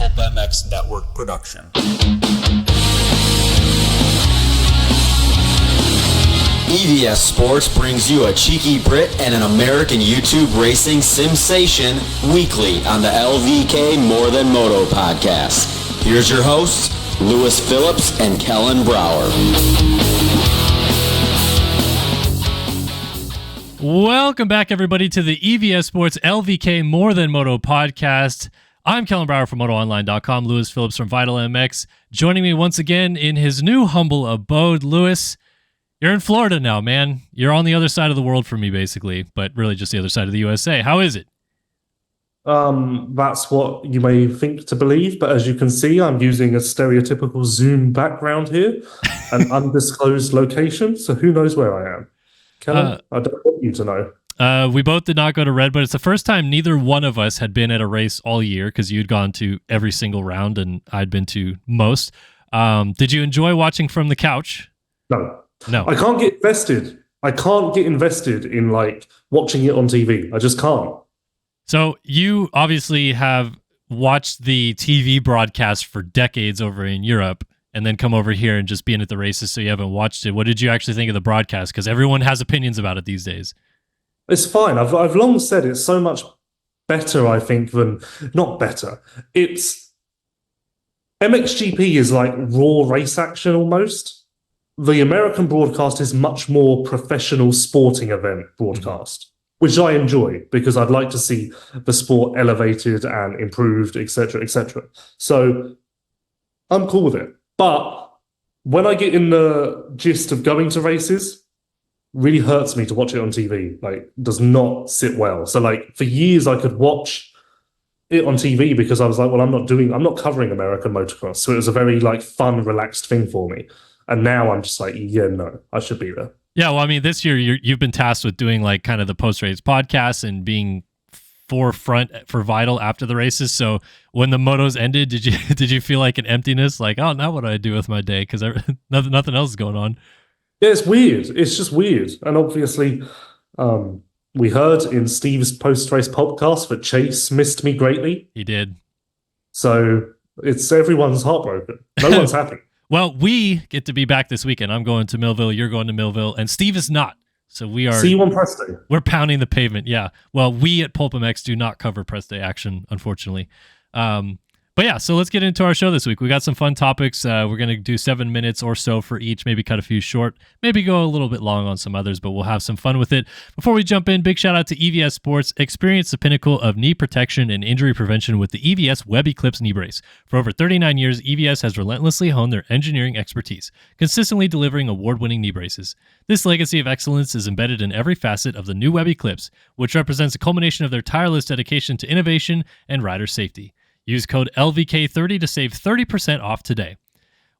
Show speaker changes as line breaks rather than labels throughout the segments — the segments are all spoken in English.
Pulp MX Network production.
EVS Sports brings you a cheeky Brit and an American YouTube racing sensation weekly on the LVK More Than Moto podcast. Here's your hosts, Lewis Phillips and Kellen Brauer.
Welcome back, everybody, to the EVS Sports LVK More Than Moto podcast. I'm Kellen Brauer from MotoOnline.com, Lewis Phillips from Vital MX. Joining me once again in his new humble abode, Lewis. You're in Florida now, man. You're on the other side of the world from me, basically, but really just the other side of the USA. How is it?
That's what you may think to believe, but as you can see, I'm using a stereotypical Zoom background here, an undisclosed location, so who knows where I am. Kellen, I don't want you to know.
We both did not go to Red, but it's the first time neither one of us had been at a race all year because you'd gone to every single round and I'd been to most. Did you enjoy watching from the couch?
No.
No.
I can't get invested. I can't get invested in watching it on TV. I just can't.
So you obviously have watched the TV broadcast for decades over in Europe and then come over here and just being at the races, so you haven't watched it. What did you actually think of the broadcast? Because everyone has opinions about it these days.
It's fine. I've long said it's so much better, I think, than... Not better. It's... MXGP is like raw race action almost. The American broadcast is much more professional sporting event broadcast, which I enjoy because I'd like to see the sport elevated and improved, etc., etc. So I'm cool with it. But when I get in the gist of going to races, really hurts me to watch it on TV. Does not sit well. So for years I could watch it on TV because I was like, well, I'm not covering American motocross. So it was a very fun, relaxed thing for me. And now I'm just yeah, no, I should be there.
Yeah, well, I mean, this year you've been tasked with doing kind of the post-race podcast and being forefront for Vital after the races. So when the motos ended, did you feel like an emptiness? Oh, now what do I do with my day? Because nothing else is going on.
Yeah, it's weird. It's just weird. And obviously, we heard in Steve's post-race podcast that Chase missed me greatly.
He did.
So everyone's heartbroken. No one's happy.
Well, we get to be back this weekend. I'm going to Millville. You're going to Millville. And Steve is not. So we are...
See you on press day.
We're pounding the pavement, yeah. Well, we at Pulp MX do not cover press day action, unfortunately. But yeah, so let's get into our show this week. We got some fun topics. We're going to do 7 minutes or so for each, maybe cut a few short, maybe go a little bit long on some others, but we'll have some fun with it. Before we jump in, big shout out to EVS Sports. Experience the pinnacle of knee protection and injury prevention with the EVS Web Eclipse knee brace. For over 39 years, EVS has relentlessly honed their engineering expertise, consistently delivering award-winning knee braces. This legacy of excellence is embedded in every facet of the new Web Eclipse, which represents a culmination of their tireless dedication to innovation and rider safety. Use code LVK30 to save 30% off today.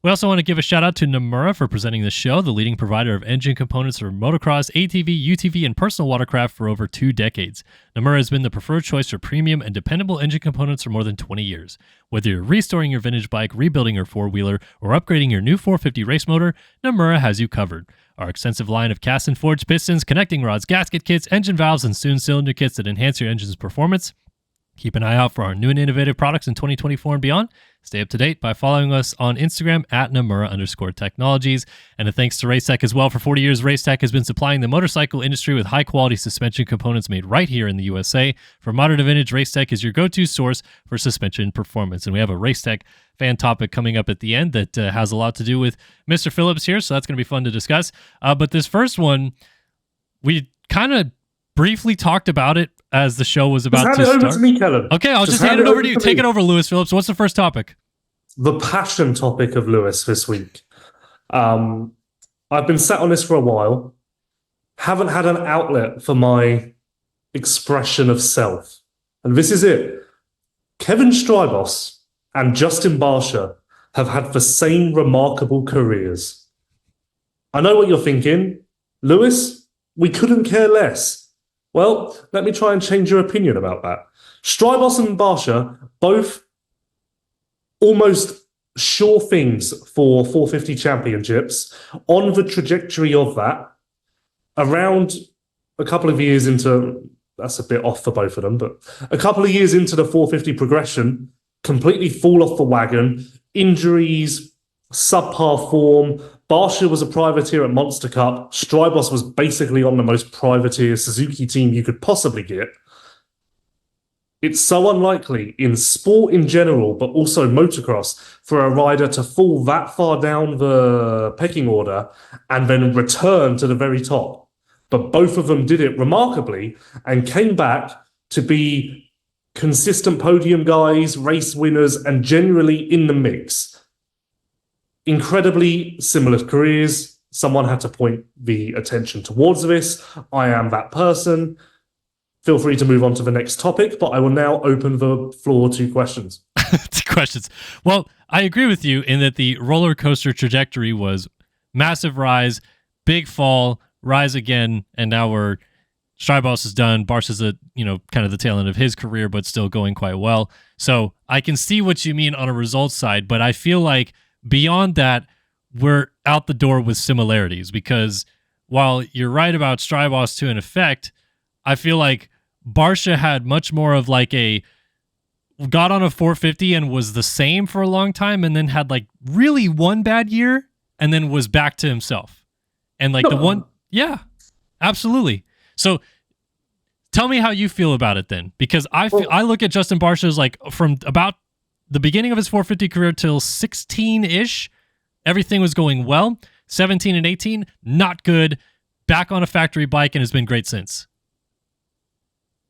We also want to give a shout out to Namura for presenting this show, the leading provider of engine components for motocross, ATV, UTV, and personal watercraft for over 2 decades. Namura has been the preferred choice for premium and dependable engine components for more than 20 years. Whether you're restoring your vintage bike, rebuilding your four-wheeler, or upgrading your new 450 race motor, Namura has you covered. Our extensive line of cast and forged pistons, connecting rods, gasket kits, engine valves, and soon cylinder kits that enhance your engine's performance. Keep an eye out for our new and innovative products in 2024 and beyond. Stay up to date by following us on Instagram at Namura_technologies. And a thanks to Racetech as well. For 40 years, Racetech has been supplying the motorcycle industry with high-quality suspension components made right here in the USA. From modern to vintage, Racetech is your go-to source for suspension performance. And we have a Racetech fan topic coming up at the end that has a lot to do with Mr. Phillips here, so that's going to be fun to discuss. But this first one, we kind of briefly talked about it as the show was about to start.
Just hand it over to me, Kellen.
Okay, I'll just hand it over to you. Take it over, Lewis Phillips. What's the first topic?
The passion topic of Lewis this week. I've been sat on this for a while. Haven't had an outlet for my expression of self. And this is it. Kevin Strijbos and Justin Barcia have had the same remarkable careers. I know what you're thinking. Lewis, we couldn't care less. Well, let me try and change your opinion about that. Strijbos and Barcia, both almost sure things for 450 championships, on the trajectory of that, around a couple of years into, that's a bit off for both of them, but a couple of years into the 450 progression, completely fall off the wagon, injuries, subpar form. Barcia was a privateer at Monster Cup. Strijbos was basically on the most privateer Suzuki team you could possibly get. It's so unlikely in sport in general, but also motocross, for a rider to fall that far down the pecking order and then return to the very top. But both of them did it remarkably and came back to be consistent podium guys, race winners, and generally in the mix. Incredibly similar careers. Someone had to point the attention towards this. I am that person. Feel free to move on to the next topic, but I will now open the floor to questions.
To questions. Well, I agree with you in that the roller coaster trajectory was massive rise, big fall, rise again, and now Strijbos is done. Barcia's kind of the tail end of his career, but still going quite well. So I can see what you mean on a results side, but I feel like beyond that, we're out the door with similarities, because while you're right about Strijbos to an effect, I feel like Barcia had much more of like got on a 450 and was the same for a long time, and then had like really one bad year and then was back to himself. And like yeah, absolutely. So tell me how you feel about it then, because I look at Justin Barcia as like from about the beginning of his 450 career till 16-ish, everything was going well. 17 and 18, not good. Back on a factory bike and has been great since.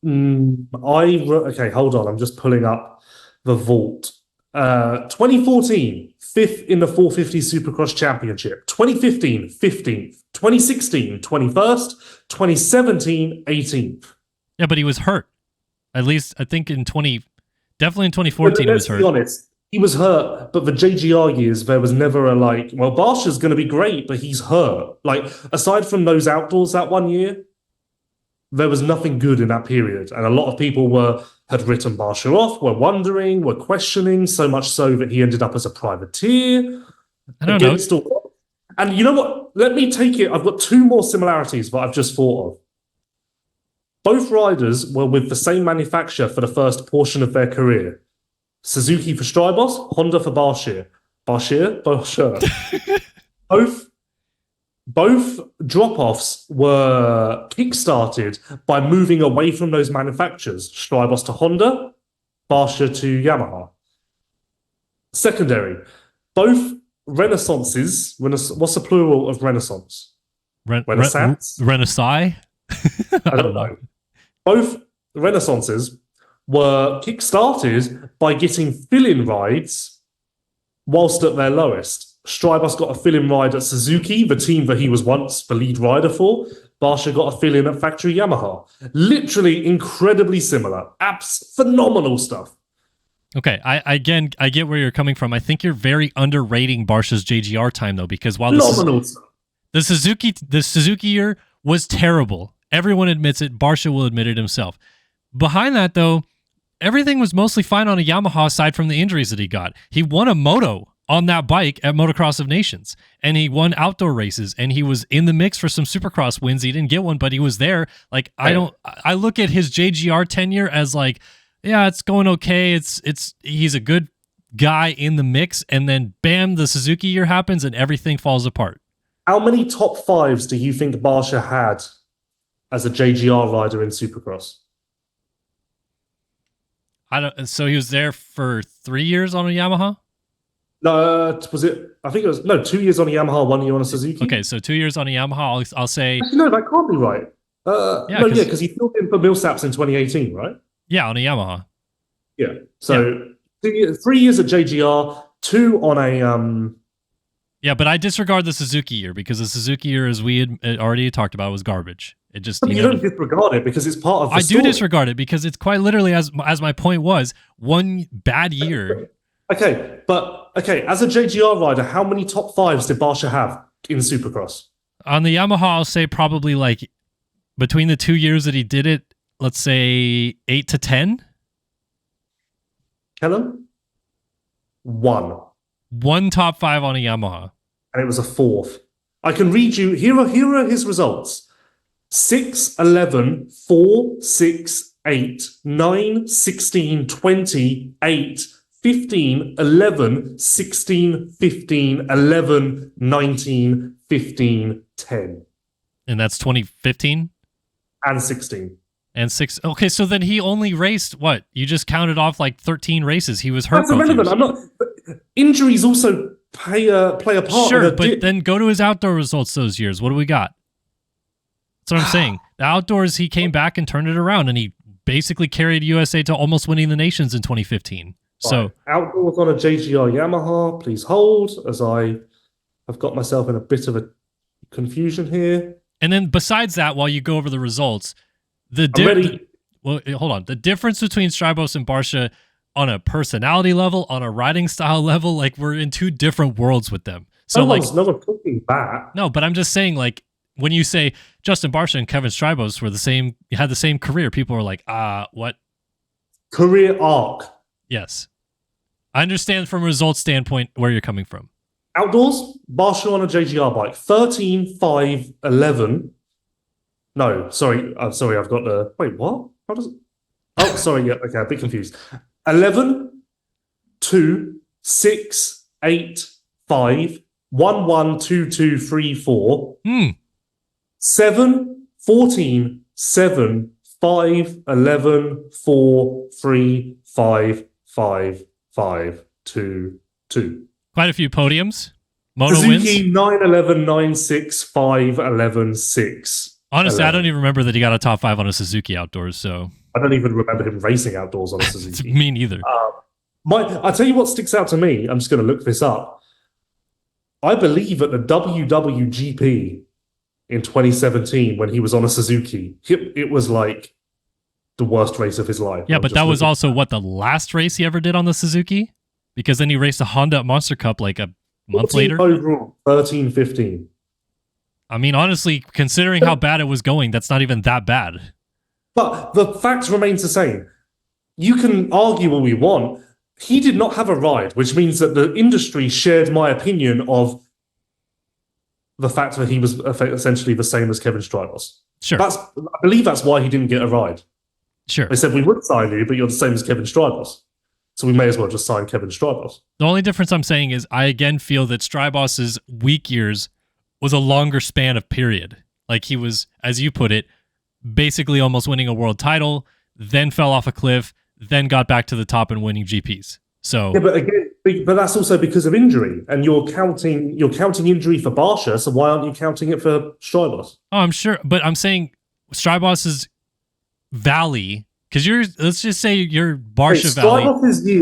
Okay, hold on. I'm just pulling up the vault. 2014, 5th in the 450 Supercross Championship. 2015, 15th. 2016, 21st. 2017, 18th.
Yeah, but he was hurt. At least I think definitely in 2014 he was hurt.
Let's be honest. He was hurt, but the JGR years, there was never Barcia's going to be great, but he's hurt. Like, aside from those outdoors that one year, there was nothing good in that period. And a lot of people had written Barcia off, were wondering, were questioning, so much so that he ended up as a privateer.
I don't know.
And you know what? Let me take it. I've got two more similarities that I've just thought of. Both riders were with the same manufacturer for the first portion of their career. Suzuki for Strijbos, Honda for Barcia. Barcia. Both drop-offs were kickstarted by moving away from those manufacturers. Strijbos to Honda, Barcia to Yamaha. Secondary. Both Renaissances. What's the plural of Renaissance? Renaissance?
Renaissance?
I don't know. Both Renaissances were kickstarted by getting fill-in rides whilst at their lowest. Strijbos got a fill-in ride at Suzuki, the team that he was once the lead rider for. Barcia got a fill-in at factory Yamaha. Literally incredibly similar. Phenomenal stuff.
Okay, I get where you're coming from. I think you're very underrating Barcia's JGR time, though, because while the Suzuki year was terrible, everyone admits it. Barcia will admit it himself. Behind that, though, everything was mostly fine on a Yamaha aside from the injuries that he got. He won a moto on that bike at Motocross of Nations, and he won outdoor races, and he was in the mix for some Supercross wins. He didn't get one, but he was there. Like, I look at his JGR tenure as like, yeah, it's going okay. He's a good guy in the mix, and then bam, the Suzuki year happens and everything falls apart.
How many top fives do you think Barcia had as a JGR rider in Supercross?
So he was there for 3 years on a Yamaha?
No, was it? I think it was 2 years on a Yamaha, 1 year on a Suzuki.
Okay, so 2 years on a Yamaha. I'll say.
Actually, no, that can't be right. Because he filled in for Millsaps in 2018, right?
Yeah, on a Yamaha.
Yeah. So 3 years at JGR, 2 on a.
Yeah, but I disregard the Suzuki year because the Suzuki year, as we had already talked about, was garbage. It just
you don't disregard it because it's part of the story.
I do disregard it because it's quite literally, as my point was, one bad year.
Okay, as a JGR rider, how many top fives did Barcia have in Supercross?
On the Yamaha, I'll say probably like between the 2 years that he did it, let's say 8 to 10.
Kellen? 1.
One top 5 on a Yamaha.
And it was a 4th. I can read you. Here are his results. 6, 11, 4, 6, 8, 9, 16, 20, 8, 15, 11, 16, 15, 11, 19, 15, 10.
And that's 2015?
And 16.
And 6. Okay, so then he only raced what? You just counted off like 13 races. He was hurt.
That's irrelevant. I'm not. Injuries also play a part.
Sure, but then go to his outdoor results those years. What do we got? That's what I'm saying. The outdoors, he came back and turned it around, and he basically carried USA to almost winning the nations in 2015. So
outdoors on a JGR Yamaha. Please hold, as I have got myself in a bit of a confusion here.
And then besides that, while you go over the results. Hold on. The difference between Strijbos and Barcia on a personality level, on a riding style level, like we're in two different worlds with them. So
no one's talking that.
No, but I'm just saying, like when you say Justin Barcia and Kevin Strijbos had the same career, people are like, what?
Career arc.
Yes, I understand from a results standpoint where you're coming from.
Outdoors, Barcia on a JGR bike, 13, 5, 11. No, sorry. I've got the... Wait, what? How does it... Oh, sorry. Yeah, okay, a bit confused. 11, 2, 6, 8, 5, 1, 1, 2, 2, 3, 4, 7, 14, 7, 5, 11, 4, 3, 5, 5, 5, 2, 2.
Quite a few podiums. Moto
Suzuki,
wins.
9, 11, 9, 6, 5, 11, 6.
Honestly,
11.
I don't even remember that he got a top 5 on a Suzuki outdoors, so...
I don't even remember him racing outdoors on a Suzuki.
Me neither.
I'll tell you what sticks out to me. I'm just going to look this up. I believe at the WWGP in 2017, when he was on a Suzuki, it was like the worst race of his life.
Yeah, but that was also, the last race he ever did on the Suzuki? Because then he raced a Honda at Monster Cup like a month later.
Overall, 13, 15.
I mean, honestly, considering how bad it was going, that's not even that bad.
But the fact remains the same. You can argue all you want. He did not have a ride, which means that the industry shared my opinion of the fact that he was essentially the same as Kevin Strijbos.
Sure.
I believe that's why he didn't get a ride.
Sure.
They said, we would sign you, but you're the same as Kevin Strijbos. So we may as well just sign Kevin Strijbos.
The only difference I'm saying is I again feel that Strijbos's weak years was a longer span of period. Like he was, as you put it, basically almost winning a world title, then fell off a cliff, then got back to the top and winning GPs. So
yeah, but that's also because of injury, and you're counting injury for Barcia. So why aren't you counting it for Strijbos?
Oh, I'm sure, but I'm saying Strijbos's valley, because let's just say you're Barcia Valley.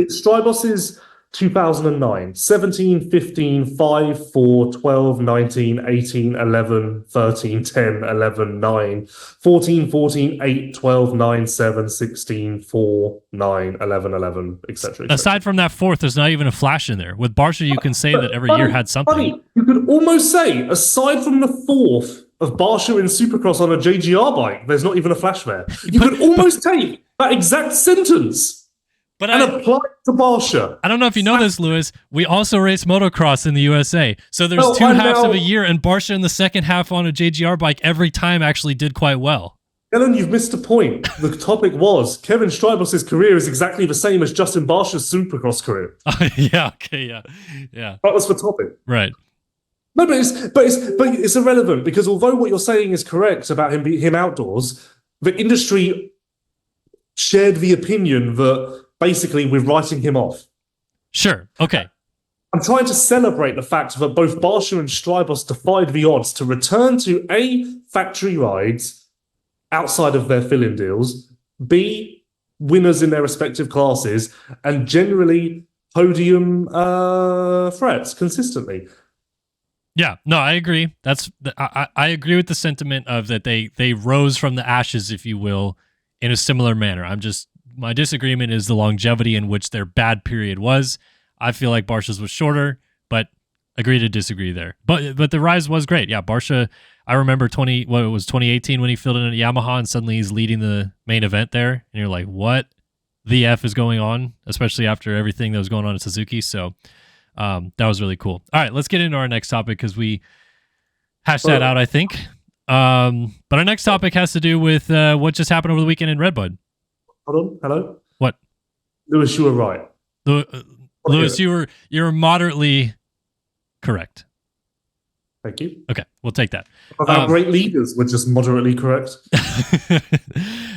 Strijbos is 2009, 17, 15, 5, 4, 12, 19, 18, 11, 13, 10, 11, 9, 14, 14, 8, 12, 9, 7, 16, 4, 9, 11, 11, etc.
Aside from that fourth, there's not even a flash in there. With Barcia, you can say that every year had something.
You could almost say, aside from the fourth of Barcia in Supercross on a JGR bike, there's not even a flash there. You could almost take that exact sentence and apply it to Barcia.
I don't know if you know this, Lewis. We also race motocross in the USA. So there's two halves of a year, and Barcia in the second half on a JGR bike every time actually did quite well.
Kellen, you've missed a point. The topic was Kevin Strijbos' career is exactly the same as Justin Barcia's Supercross career.
Yeah.
That was the topic.
Right.
No, but it's irrelevant, because although what you're saying is correct about him outdoors, the industry shared the opinion that basically we're writing him off.
Sure. Okay.
I'm trying to celebrate the fact that both Barcia and Strijbos defied the odds to return to A, factory rides outside of their fill-in deals, B, winners in their respective classes, and generally podium threats consistently.
Yeah, no, I agree. I agree with the sentiment of that they rose from the ashes, if you will, in a similar manner. My disagreement is the longevity in which their bad period was. I feel like Barcia's was shorter, but agree to disagree there. But the rise was great. Yeah, Barcia, I remember 2018 when he filled in at Yamaha and suddenly he's leading the main event there. And you're like, what the F is going on? Especially after everything that was going on at Suzuki. So that was really cool. All right, let's get into our next topic because we hashed that out, I think. But our next topic has to do with what just happened over the weekend in Redbud.
Hold on. Hello?
What?
Lewis, you were right.
Lewis, you were moderately correct.
Thank you.
Okay, we'll take that.
Our great leaders were just moderately correct.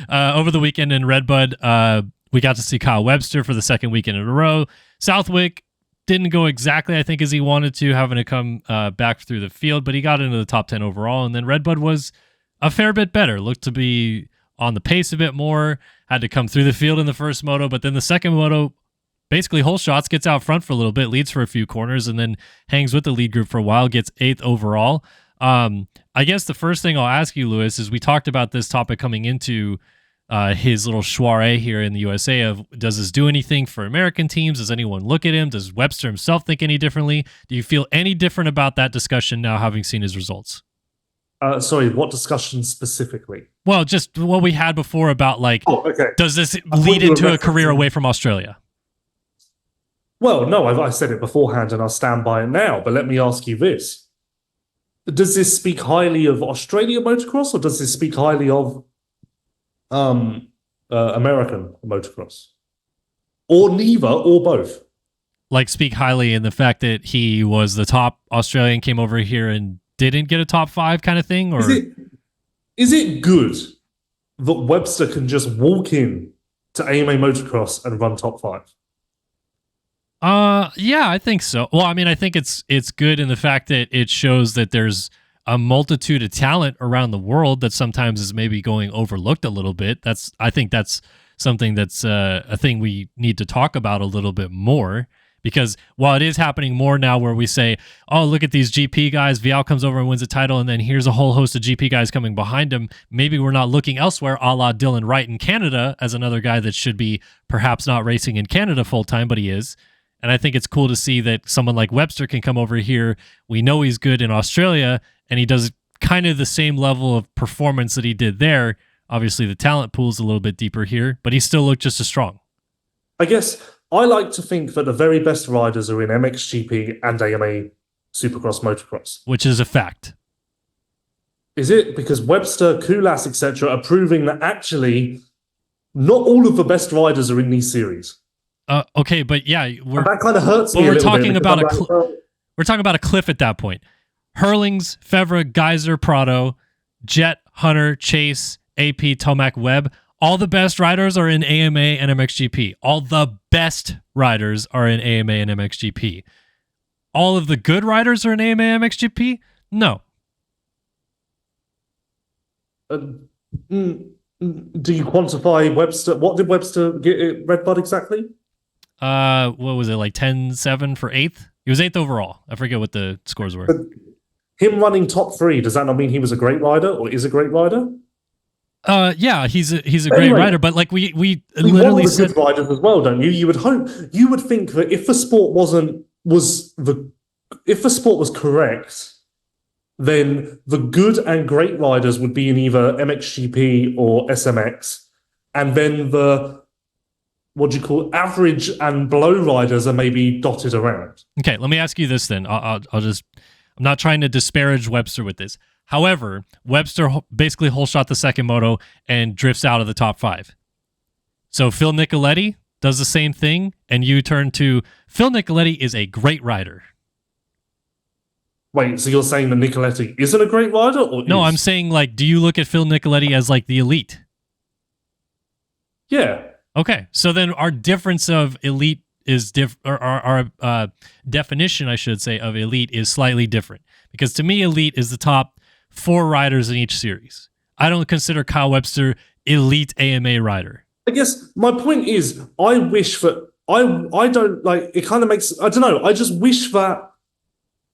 Over the weekend in Redbud, we got to see Kyle Webster for the second weekend in a row. Southwick didn't go exactly, I think, as he wanted to, having to come back through the field, but he got into the top 10 overall. And then Redbud was a fair bit better, looked to be on the pace a bit more, had to come through the field in the first moto, but then the second moto, basically whole shots, gets out front for a little bit, leads for a few corners, and then hangs with the lead group for a while, gets 8th overall. I guess the first thing I'll ask you, Lewis, is we talked about this topic coming into his little soiree here in the USA of, does this do anything for American teams? Does anyone look at him? Does Webster himself think any differently? Do you feel any different about that discussion now, having seen his results?
Sorry, what discussion specifically?
Well, just what we had before about, like,
okay.
Does this lead into a career away from Australia?
Well, no, I said it beforehand and I'll stand by it now, but let me ask you this. Does this speak highly of Australia motocross, or does this speak highly of American motocross? Or neither, or both?
Like, speak highly in the fact that he was the top Australian, came over here and didn't get a top 5 kind of thing? Or
is it good that Webster can just walk in to AMA motocross and run top 5?
Yeah, I think so. Well, I mean, I think it's good in the fact that it shows that there's a multitude of talent around the world that sometimes is maybe going overlooked a little bit. I think that's something that's a thing we need to talk about a little bit more, because while it is happening more now where we say, oh, look at these GP guys, Vial comes over and wins a title, and then here's a whole host of GP guys coming behind him, maybe we're not looking elsewhere, a la Dylan Wright in Canada as another guy that should be perhaps not racing in Canada full-time, but he is. And I think it's cool to see that someone like Webster can come over here. We know he's good in Australia, and he does kind of the same level of performance that he did there. Obviously, the talent pool's a little bit deeper here, but he still looked just as strong.
I guess I like to think that the very best riders are in MXGP and AMA Supercross Motocross.
Which is a fact.
Is it? Because Webster, Kulas, etc. are proving that actually not all of the best riders are in these series.
Okay, but yeah,
that kind of hurts me.
We're talking about we're talking about a cliff at that point. Hurlings, Fevra, Geyser, Prado, Jet, Hunter, Chase, AP, Tomac, Webb. All the best riders are in AMA and MXGP. All the best riders are in AMA and MXGP. All of the good riders are in AMA and MXGP? No.
Do you quantify Webster? What did Webster get at Redbud exactly?
What was it, like 10-7 for 8th? He was 8th overall. I forget what the scores were.
But him running top 3, does that not mean he was a great rider or is a great rider?
Yeah, he's a great rider, but like we literally said,
good riders as well, don't you? You would think that if the sport was correct, then the good and great riders would be in either MXGP or SMX, and then the average and below riders are maybe dotted around.
Okay, let me ask you this then. I'm not trying to disparage Webster with this. However, Webster basically whole shot the second moto and drifts out of the top 5. So Phil Nicoletti does the same thing, and you turn to Phil Nicoletti is a great rider.
Wait, so you're saying that Nicoletti isn't a great rider? Or
no, I'm saying, like, do you look at Phil Nicoletti as like the elite?
Yeah.
Okay, so then our difference of elite is our definition, I should say, of elite is slightly different. Because to me, elite is the top 4 riders in each series. I don't consider Kyle Webster elite AMA rider.
I guess my point is, I wish that I don't like. It kind of makes, I don't know. I just wish that,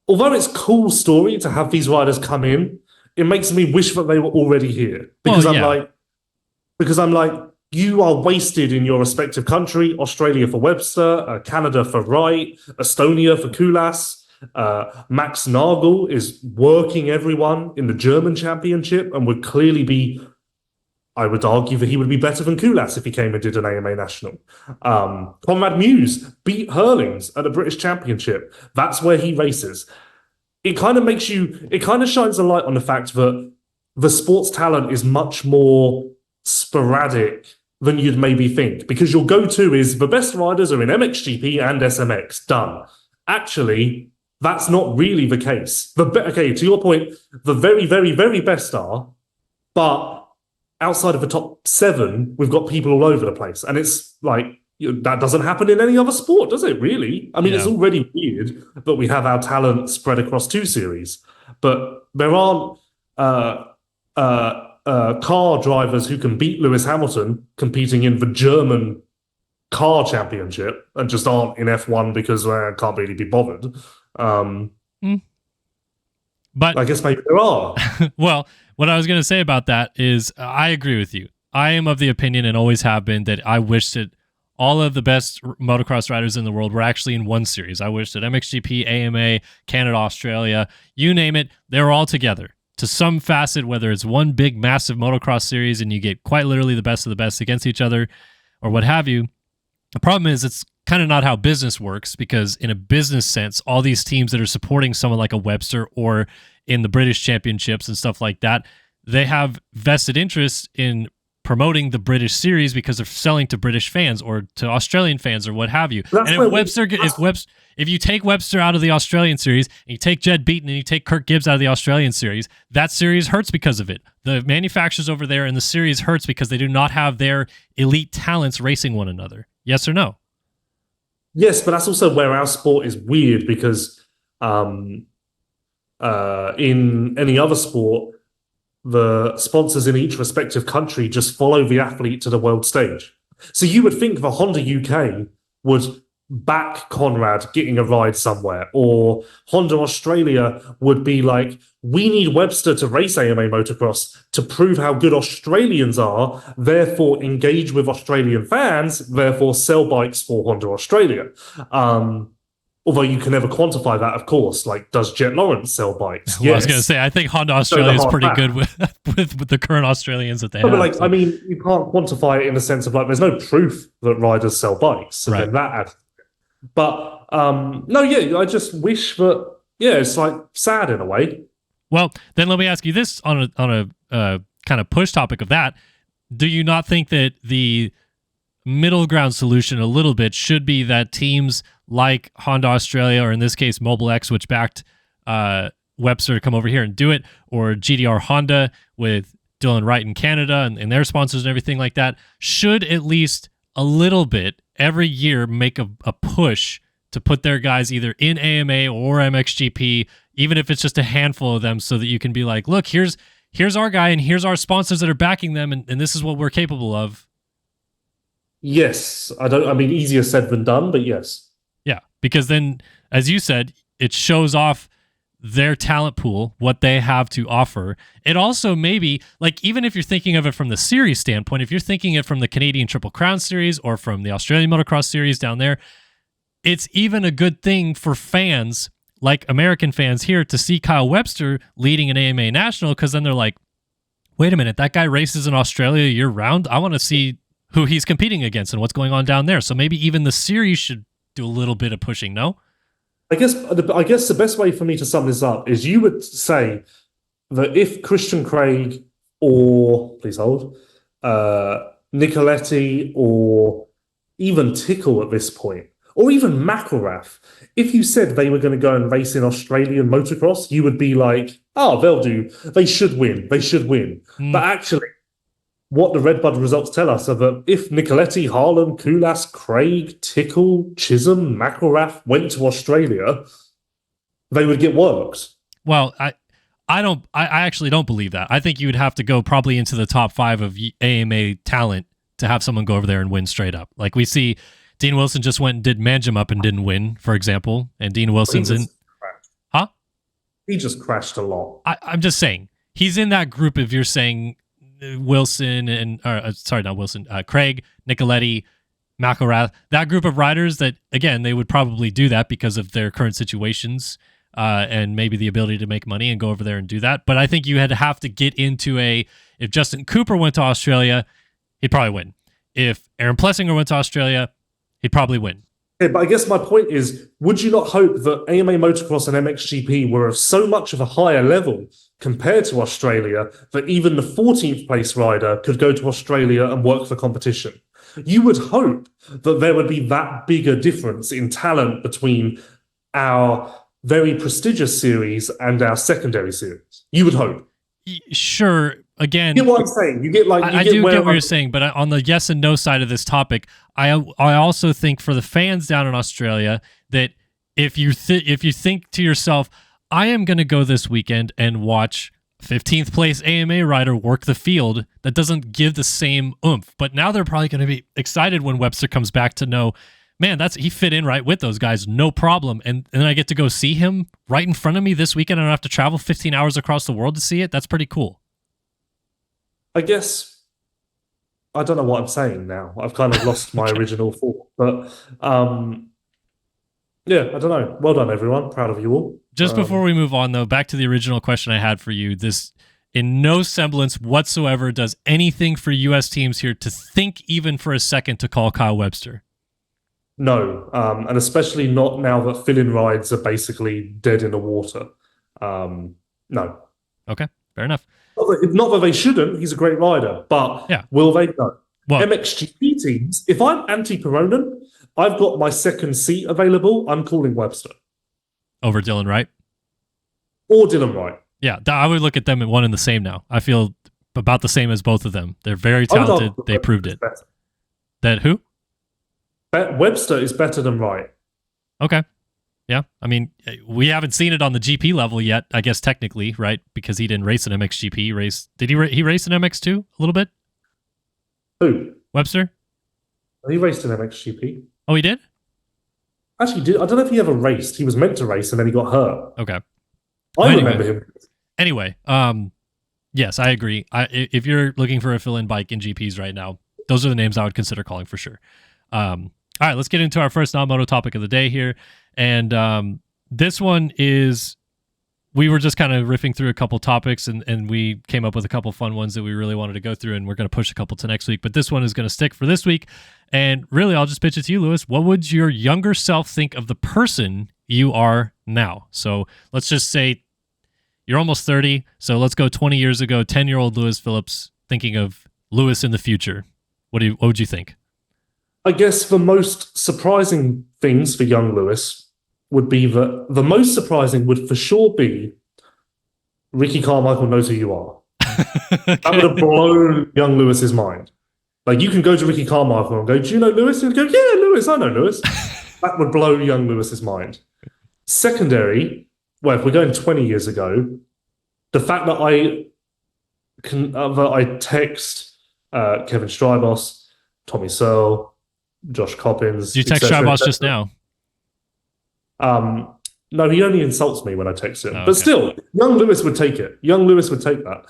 although it's a cool story to have these riders come in, it makes me wish that they were already here. Because I'm like, you are wasted in your respective country. Australia for Webster, Canada for Wright, Estonia for Kulas. Max Nagel is working everyone in the German championship and would clearly be, I would argue that he would be better than Kulas if he came and did an AMA national. Conrad Muse beat Hurlings at the British Championship. That's where he races. It kind of shines a light on the fact that the sports talent is much more sporadic than you'd maybe think, because your go-to is the best riders are in MXGP and SMX, done. Actually, that's not really the case. Okay, to your point, the very, very, very best are, but outside of the top 7, we've got people all over the place. And it's like, that doesn't happen in any other sport, does it, really? I mean, It's already weird that we have our talent spread across 2 series, but there aren't car drivers who can beat Lewis Hamilton competing in the German car championship and just aren't in F1 because I can't really be bothered.
But
I guess maybe there are.
Well, what I was going to say about that is I agree with you. I am of the opinion, and always have been, that I wish that all of the best motocross riders in the world were actually in one series. I wish that MXGP, AMA, Canada, Australia, you name it, they were all together to some facet, whether it's one big, massive motocross series and you get quite literally the best of the best against each other or what have you. The problem is it's kind of not how business works, because in a business sense, all these teams that are supporting someone like a Webster or in the British championships and stuff like that, they have vested interest in promoting the British series because they're selling to British fans or to Australian fans or what have you. And if you take Webster out of the Australian series and you take Jed Beaton and you take Kirk Gibbs out of the Australian series, that series hurts because of it. The manufacturers over there in the series hurts because they do not have their elite talents racing one another. Yes or no?
Yes, but that's also where our sport is weird, because in any other sport, the sponsors in each respective country just follow the athlete to the world stage. So you would think the Honda UK would back Conrad getting a ride somewhere, or Honda Australia would be like, we need Webster to race AMA motocross to prove how good Australians are, therefore engage with Australian fans, therefore sell bikes for Honda Australia. Although you can never quantify that, of course. Like, does Jet Lawrence sell bikes?
Well, yes. I was going to say, I think Honda Australia is pretty good with the current Australians that they have.
But like, so. I mean, you can't quantify it in the sense of like, there's no proof that riders sell bikes. So then that adds. But no, yeah, I just wish that, it's like sad in a way.
Well, then let me ask you this on a kind of push topic of that. Do you not think that the middle ground solution a little bit should be that teams like Honda Australia, or in this case Mobile X, which backed Webster to come over here and do it, or GDR Honda with Dylan Wright in Canada and their sponsors and everything like that, should at least a little bit every year make a push to put their guys either in AMA or MXGP, even if it's just a handful of them, so that you can be like, look, here's our guy and here's our sponsors that are backing them, and this is what we're capable of.
Yes. I mean, easier said than done, but yes.
Yeah, because then, as you said, it shows off their talent pool, what they have to offer. It also maybe, like, even if you're thinking of it from the series standpoint, if you're thinking it from the Canadian Triple Crown Series or from the Australian Motocross Series down there, it's even a good thing for fans, like American fans here, to see Kyle Webster leading an AMA National, because then they're like, wait a minute, that guy races in Australia year-round? I want to see who he's competing against and what's going on down there. So maybe even the series should do a little bit of pushing, no?
I guess the best way for me to sum this up is you would say that if Christian Craig or, please hold, Nicoletti or even Tickle at this point, or even McElrath, if you said they were going to go and race in Australian motocross, you would be like, oh, they should win. But actually, what the Redbud results tell us are that if Nicoletti, Harlan, Kulas, Craig, Tickle, Chisholm, McElrath went to Australia, they would get worked.
Well, I actually don't believe that. I think you would have to go probably into the top 5 of AMA talent to have someone go over there and win straight up. Like we see Dean Wilson just went and did Manjum up and didn't win, for example. And Dean Wilson's in... Huh?
He just crashed a lot.
I'm just saying. He's in that group if you're saying... Wilson and Craig, Nicoletti, McElrath, that group of riders that, again, they would probably do that because of their current situations and maybe the ability to make money and go over there and do that. But I think you had to have to get into if Justin Cooper went to Australia, he'd probably win. If Aaron Plessinger went to Australia, he'd probably win.
Okay, but I guess my point is, would you not hope that AMA Motocross and MXGP were of so much of a higher level compared to Australia that even the 14th place rider could go to Australia and work for competition. You would hope that there would be that big a difference in talent between our very prestigious series and our secondary series. You would hope.
Sure. Again,
you get what I'm saying. You get like
I do get what you're saying, but on the yes and no side of this topic, I also think for the fans down in Australia that if you think to yourself, I am going to go this weekend and watch 15th place AMA rider work the field, that doesn't give the same oomph. But now they're probably going to be excited when Webster comes back to know, man, he fit in right with those guys, no problem. And then I get to go see him right in front of me this weekend. I don't have to travel 15 hours across the world to see it. That's pretty cool.
I guess I don't know what I'm saying now. I've kind of lost my original thought. But yeah, I don't know. Well done, everyone. Proud of you all.
Just before we move on, though, back to the original question I had for you. This, in no semblance whatsoever, does anything for U.S. teams here to think even for a second to call Kyle Webster.
No, and especially not now that fill-in rides are basically dead in the water. No.
Okay, fair enough.
Not that they shouldn't. He's a great rider, but will they? No. Well, MXGP teams, if I'm anti-Peronin, I've got my second seat available. I'm calling Webster.
Over Dylan Wright?
Or Dylan Wright.
Yeah, I would look at them at one and the same now. I feel about the same as both of them. They're very talented. They proved it.
Better.
That who?
Webster is better than Wright.
Okay. Yeah. I mean, we haven't seen it on the GP level yet, I guess technically, right? Because he didn't race an MXGP. Did he race an MX2 a little bit?
Who?
Webster?
He raced an MXGP.
Oh, he did?
Actually, I don't know if he ever raced. He was meant to race and then he got hurt.
Okay.
I remember him.
Anyway, yes, I agree. If you're looking for a fill-in bike in GPs right now, those are the names I would consider calling for sure. All right, let's get into our first Than Moto topic of the day here. And this one is, we were just kind of riffing through a couple topics and we came up with a couple fun ones that we really wanted to go through, and we're going to push a couple to next week. But this one is going to stick for this week. And really, I'll just pitch it to you, Lewis. What would your younger self think of the person you are now? So let's just say you're almost 30. So let's go 20 years ago, 10-year-old Lewis Phillips thinking of Lewis in the future. What would you think?
I guess the most surprising things for young Lewis would be that the most surprising would for sure be Ricky Carmichael knows who you are. Okay. That would have blown young Lewis's mind. Like, you can go to Ricky Carmichael and go, do you know Lewis? And he'd go, yeah, Lewis, I know Lewis. That would blow young Lewis's mind. Secondary, well, if we're going 20 years ago, the fact that I text Kevin Strijbos, Tommy Searle, Josh Coppins.
Did you text Strijbos just now?
No, he only insults me when I text him.
Oh, okay.
But still, young Lewis would take it. Young Lewis would take that.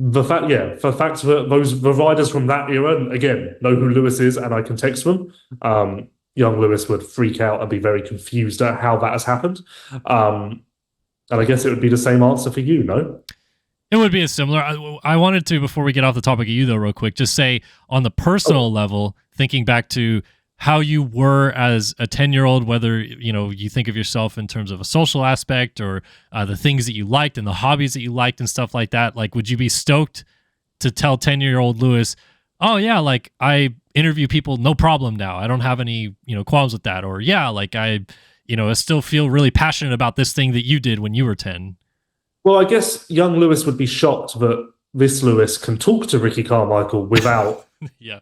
The fact that the riders from that era, again, know who Lewis is and I can text them, young Lewis would freak out and be very confused at how that has happened. And I guess it would be the same answer for you, no?
It would be a similar. I wanted to, before we get off the topic of you, though, real quick, just say on the personal level, thinking back to how you were as a 10-year-old, whether you think of yourself in terms of a social aspect or the things that you liked and the hobbies that you liked and stuff like that. Like, would you be stoked to tell 10-year-old Lewis, oh yeah, like I interview people, no problem now. I don't have any qualms with that. Or yeah, like I still feel really passionate about this thing that you did when you were 10.
Well, I guess young Lewis would be shocked that this Lewis can talk to Ricky Carmichael without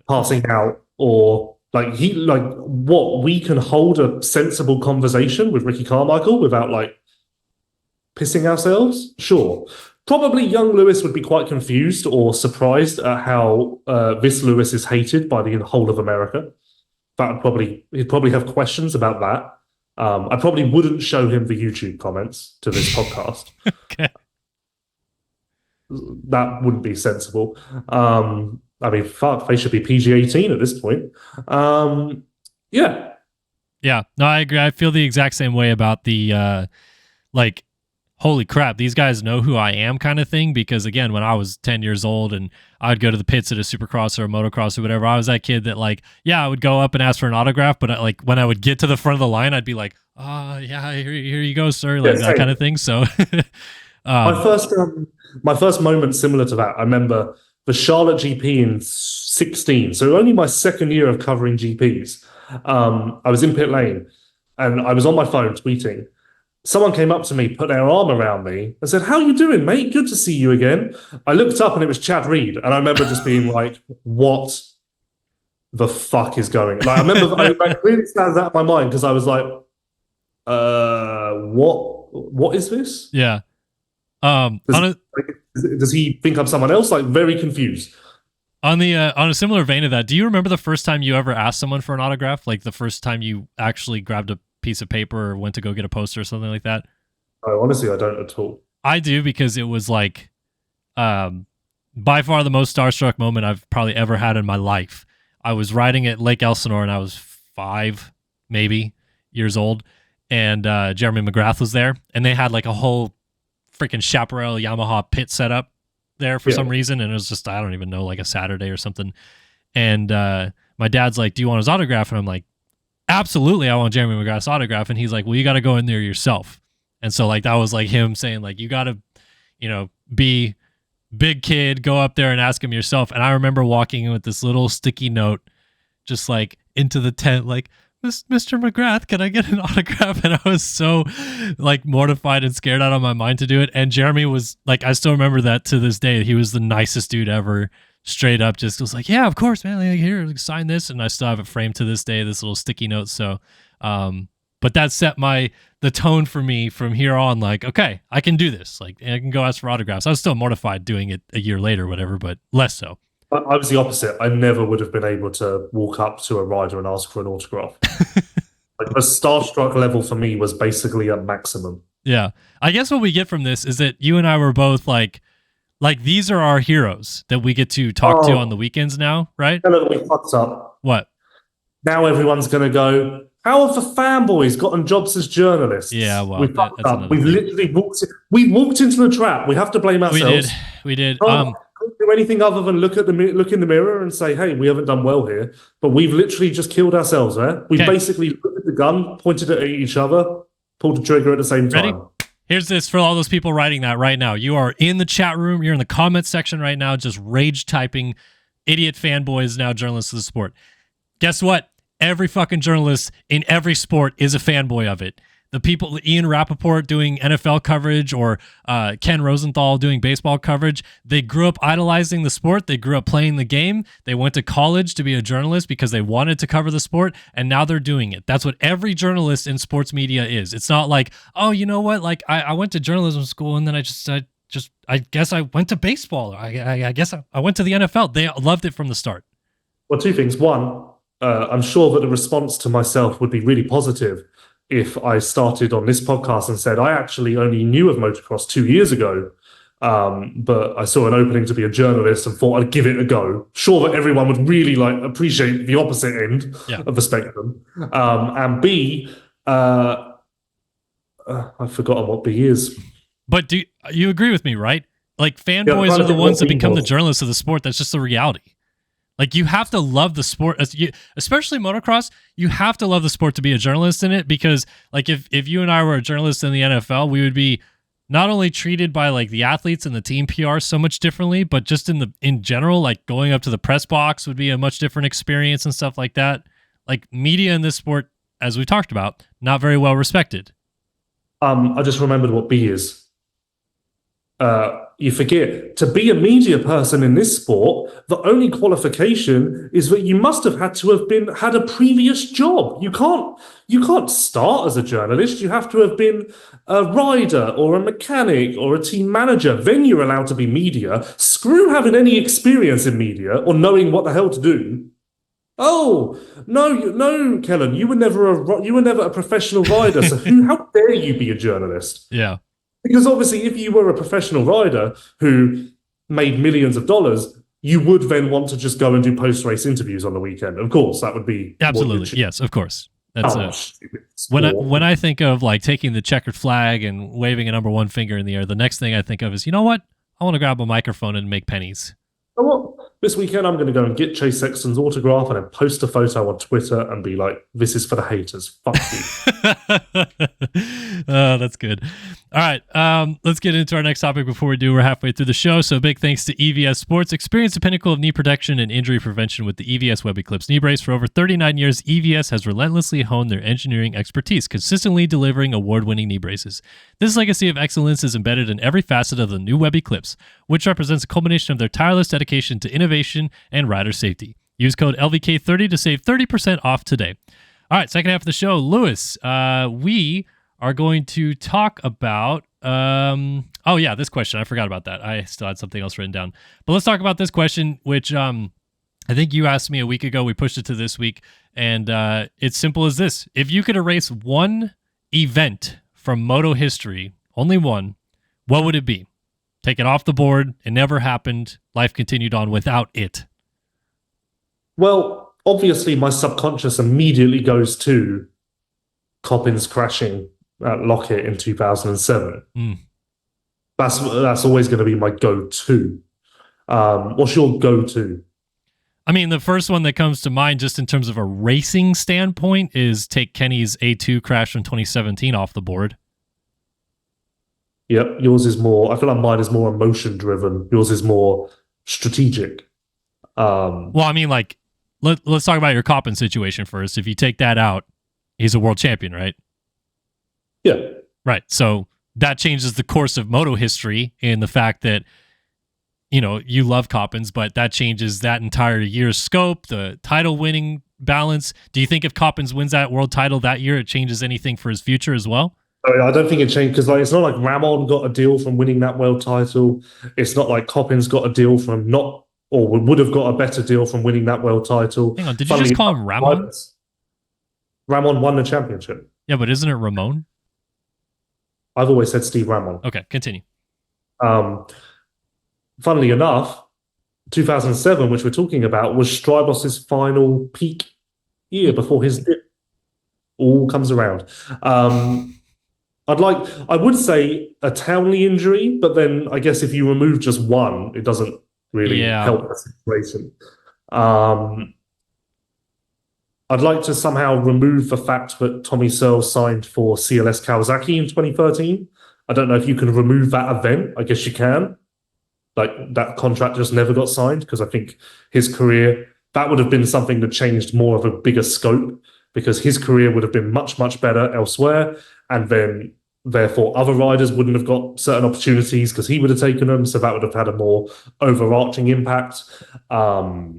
passing out, or we can hold a sensible conversation with Ricky Carmichael without pissing ourselves. Sure. Probably young Lewis would be quite confused or surprised at how this Lewis is hated by the whole of America. He'd probably have questions about that. I probably wouldn't show him the YouTube comments to this podcast.
Okay.
That wouldn't be sensible. I mean, fuck, they should be PG-18 at this point. Yeah.
Yeah. No, I agree. I feel the exact same way about the, holy crap, these guys know who I am kind of thing. Because again, when I was 10 years old and I'd go to the pits at a supercross or a motocross or whatever, I was that kid that like, yeah, I would go up and ask for an autograph, but like when I would get to the front of the line, I'd be like, yeah, here you go, sir, like that kind of thing. So
my first moment similar to that, I remember the Charlotte GP in 16. So only my second year of covering GPs. I was in pit lane and I was on my phone tweeting. Someone came up to me, put their arm around me and said, "How you doing, mate? Good to see you again." I looked up and it was Chad Reed. And I remember just being like, what the fuck is going on? Like, I remember it really stands out in my mind because I was like, what is this?
Yeah.
Does he think I'm someone else? Like, very confused.
On a similar vein of that, do you remember the first time you ever asked someone for an autograph? Like the first time you actually grabbed a piece of paper or went to go get a poster or something like that?
Oh, honestly, I don't at all.
I do, because it was like by far the most starstruck moment I've probably ever had in my life. I was riding at Lake Elsinore and I was 5 maybe years old, and Jeremy McGrath was there, and they had like a whole freaking Chaparral Yamaha pit set up there for some reason, and it was just, I don't even know, like a Saturday or something. And my dad's like, "Do you want his autograph?" And I'm like, "Absolutely, I want Jeremy McGrath's autograph." And he's like, "Well, you got to go in there yourself." And so like that was like him saying like, you got to, be big kid, go up there and ask him yourself. And I remember walking in with this little sticky note, just like into the tent, like, "Mr. McGrath, can I get an autograph?" And I was so like mortified and scared out of my mind to do it. And Jeremy was like, I still remember that to this day. He was the nicest dude ever. Straight up just was like, "Yeah, of course, man. Like, here, sign this." And I still have it framed to this day, this little sticky note. So, but that set the tone for me from here on. Like, okay, I can do this. Like, I can go ask for autographs. I was still mortified doing it a year later, or whatever, but less so.
I was the opposite. I never would have been able to walk up to a rider and ask for an autograph. Like, the starstruck level for me was basically at maximum.
Yeah. I guess what we get from this is that you and I were both like these are our heroes that we get to talk to on the weekends now, right?
We fucked up.
What?
Now everyone's going to go, "How have the fanboys gotten jobs as journalists?"
Yeah, well,
we fucked up. We've literally walked into the trap. We have to blame ourselves.
We did.
Can't do anything other than look in the mirror and say, "Hey, we haven't done well here." But we've literally just killed ourselves there. We've basically looked at the gun, pointed it at each other, pulled the trigger at the same time.
Ready? Here's this for all those people writing that right now. You are in the chat room. You're in the comments section right now, just rage typing, "Idiot fanboys, now journalists of the sport." Guess what? Every fucking journalist in every sport is a fanboy of it. The people, Ian Rappaport doing NFL coverage, or Ken Rosenthal doing baseball coverage, they grew up idolizing the sport. They grew up playing the game. They went to college to be a journalist because they wanted to cover the sport, and now they're doing it. That's what every journalist in sports media is. It's not like, "Oh, you know what? Like I went to journalism school and then I guess I went to baseball. I guess I went to the NFL." They loved it from the start.
Well, 2 things. One, I'm sure that the response to myself would be really positive if I started on this podcast and said, "I actually only knew of motocross 2 years ago, but I saw an opening to be a journalist and thought I'd give it a go." Sure that everyone would really appreciate the opposite end of the spectrum. And B, I've forgotten what B is.
But do you agree with me, right? Like, fanboys are the ones that become the journalists of the sport. That's just the reality. Like, you have to love the sport, especially motocross. You have to love the sport to be a journalist in it, because like if you and I were a journalist in the NFL, we would be not only treated by like the athletes and the team PR so much differently, but just in general, like going up to the press box would be a much different experience and stuff like that. Like, media in this sport, as we talked about, not very well respected.
I just remembered what B is. You forget, to be a media person in this sport, the only qualification is that you must have had a previous job. You can't start as a journalist. You have to have been a rider or a mechanic or a team manager. Then you're allowed to be media. Screw having any experience in media or knowing what the hell to do. Oh, no, Kellen, you were never a professional rider. So how dare you be a journalist?
Yeah.
Because obviously, if you were a professional rider who made millions of dollars, you would then want to just go and do post-race interviews on the weekend. Of course, that would be
absolutely, yes, of course. That's
Oh,
a
stupid
when
sport.
I think of like taking the checkered flag and waving a number one finger in the air, the next thing I think of is, you know what? I want to grab a microphone and make pennies.
You know what? This weekend, I'm going to go and get Chase Sexton's autograph and then post a photo on Twitter and be like, "This is for the haters. Fuck you."
Oh, that's good. All right, let's get into our next topic. Before we do, we're halfway through the show, so big thanks to EVS Sports. Experience the pinnacle of knee protection and injury prevention with the EVS Web Eclipse knee brace. For over 39 years, EVS has relentlessly honed their engineering expertise, consistently delivering award-winning knee braces. This legacy of excellence is embedded in every facet of the new Web Eclipse, which represents a culmination of their tireless dedication to innovation and rider safety. Use code LVK30 to save 30% off today. All right, second half of the show, Lewis, we are going to talk about this question. I forgot about that. I still had something else written down. But let's talk about this question, which I think you asked me a week ago. We pushed it to this week, and it's simple as this. If you could erase one event from moto history, only one, what would it be? Take it off the board. It never happened. Life continued on without it.
Well, obviously, my subconscious immediately goes to Coppins crashing at Lockett in 2007. That's always going to be my go-to. What's your go-to?
I mean, the first one that comes to mind, just in terms of a racing standpoint, is take Kenny's A2 crash from 2017 off the board.
Yep, yours is more. I feel like mine is more emotion-driven. Yours is more strategic.
Well, I mean, like, let's talk about your Coppin situation first. If you take that out, he's a world champion, right?
Yeah.
Right. So that changes the course of moto history in the fact that, you know, you love Coppins, but that changes that entire year's scope, the title winning balance. Do you think if Coppins wins that world title that year, it changes anything for his future as well?
I don't think it changed because it's not like Ramon got a deal from winning that world title. It's not like Coppins got a deal from would have got a better deal from winning that world title.
Hang on, did you just call him Ramon?
Ramon won the championship.
Yeah, but isn't it Ramon?
I've always said Steve Ramon.
Okay, continue.
Funnily enough, 2007, which we're talking about, was Strijbos' final peak year before his dip. All comes around. I would say a Townley injury, but then I guess if you remove just one, it doesn't really help the situation. I'd like to somehow remove the fact that Tommy Searle signed for CLS Kawasaki in 2013. I don't know if you can remove that event. I guess you can. Like, that contract just never got signed because I think his career, that would have been something that changed more of a bigger scope because his career would have been much, much better elsewhere. And then, therefore, other riders wouldn't have got certain opportunities because he would have taken them. So that would have had a more overarching impact. Yeah.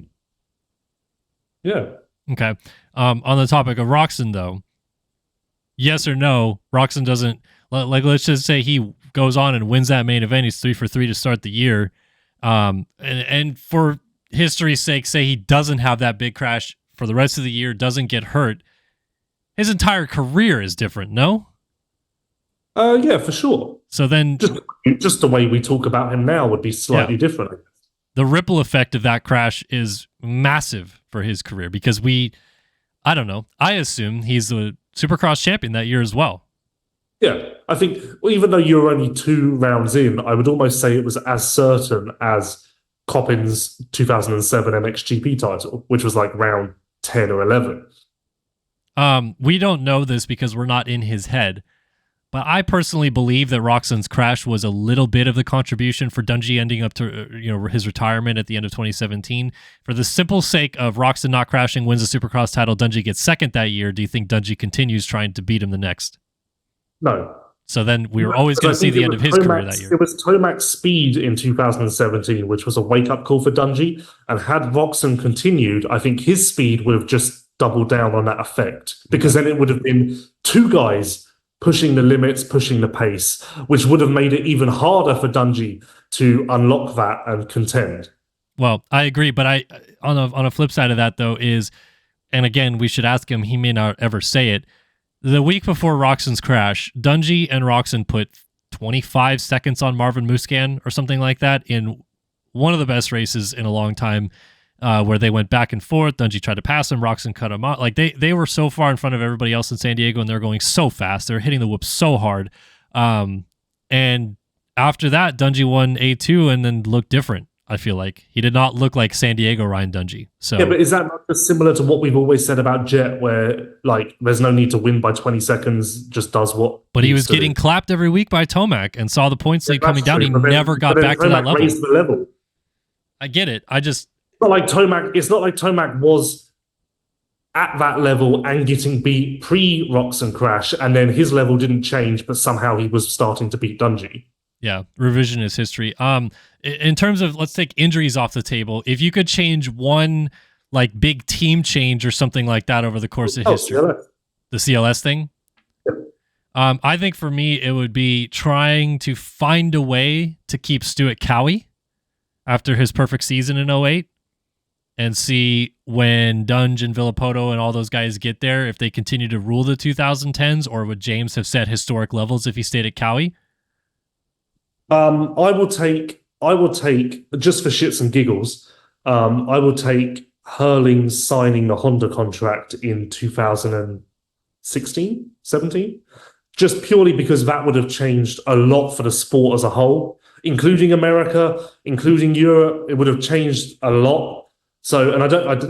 Okay. On the topic of Roczen, though, yes or no, Roczen doesn't, like, let's just say he goes on and wins that main event. He's 3 for 3 to start the year. And for history's sake, say he doesn't have that big crash for the rest of the year, doesn't get hurt. His entire career is different, no?
Yeah, for sure.
So then
just the way we talk about him now would be slightly different.
The ripple effect of that crash is massive for his career because I don't know, I assume he's the Supercross champion that year as well.
Yeah, I think even though you're only 2 rounds in, I would almost say it was as certain as Coppins' 2007 MXGP title, which was like round 10 or 11.
We don't know this because we're not in his head, but I personally believe that Roczen's crash was a little bit of the contribution for Dungey ending up to his retirement at the end of 2017. For the simple sake of Roczen not crashing, wins the Supercross title, Dungey gets second that year. Do you think Dungey continues trying to beat him the next?
No.
So then we were always going to see the end of his career that year.
It was Tomac's speed in 2017, which was a wake-up call for Dungey. And had Roczen continued, I think his speed would have just doubled down on that effect. Because then it would have been 2 guys pushing the limits, pushing the pace, which would have made it even harder for Dungey to unlock that and contend.
Well, I agree, but on a flip side of that, though, is, and again, we should ask him, he may not ever say it, the week before Roczen's crash, Dungey and Roczen put 25 seconds on Marvin Musquin or something like that in one of the best races in a long time. where they went back and forth. Dungey tried to pass him. Roczen cut him out. Like they were so far in front of everybody else in San Diego, and they're going so fast. They're hitting the whoops so hard. And after that, Dungey won A2 and then looked different. I feel like he did not look like San Diego Ryan Dungey. So
yeah, but is that not just similar to what we've always said about Jet, where like there's no need to win by 20 seconds, just does what?
But he was getting clapped every week by Tomac and saw the points lead coming down. He never got back to that level.
Raised the level.
I get it.
It's not like Tomac was at that level and getting beat pre-Roczen crash, and then his level didn't change, but somehow he was starting to beat Dungey.
Yeah, revisionist history. In terms of, let's take injuries off the table. If you could change one like big team change or something like that over the course of history,
CLS.
The CLS thing.
Yep.
I think for me it would be trying to find a way to keep Stuart Cowie after his perfect season in 08 and see when Dunge and Villapoto and all those guys get there, if they continue to rule the 2010s, or would James have set historic levels if he stayed at Cowie?
I will take just for shits and giggles. I will take Hurling signing the Honda contract in 2016, 17, just purely because that would have changed a lot for the sport as a whole, including America, including Europe. It would have changed a lot. So, and I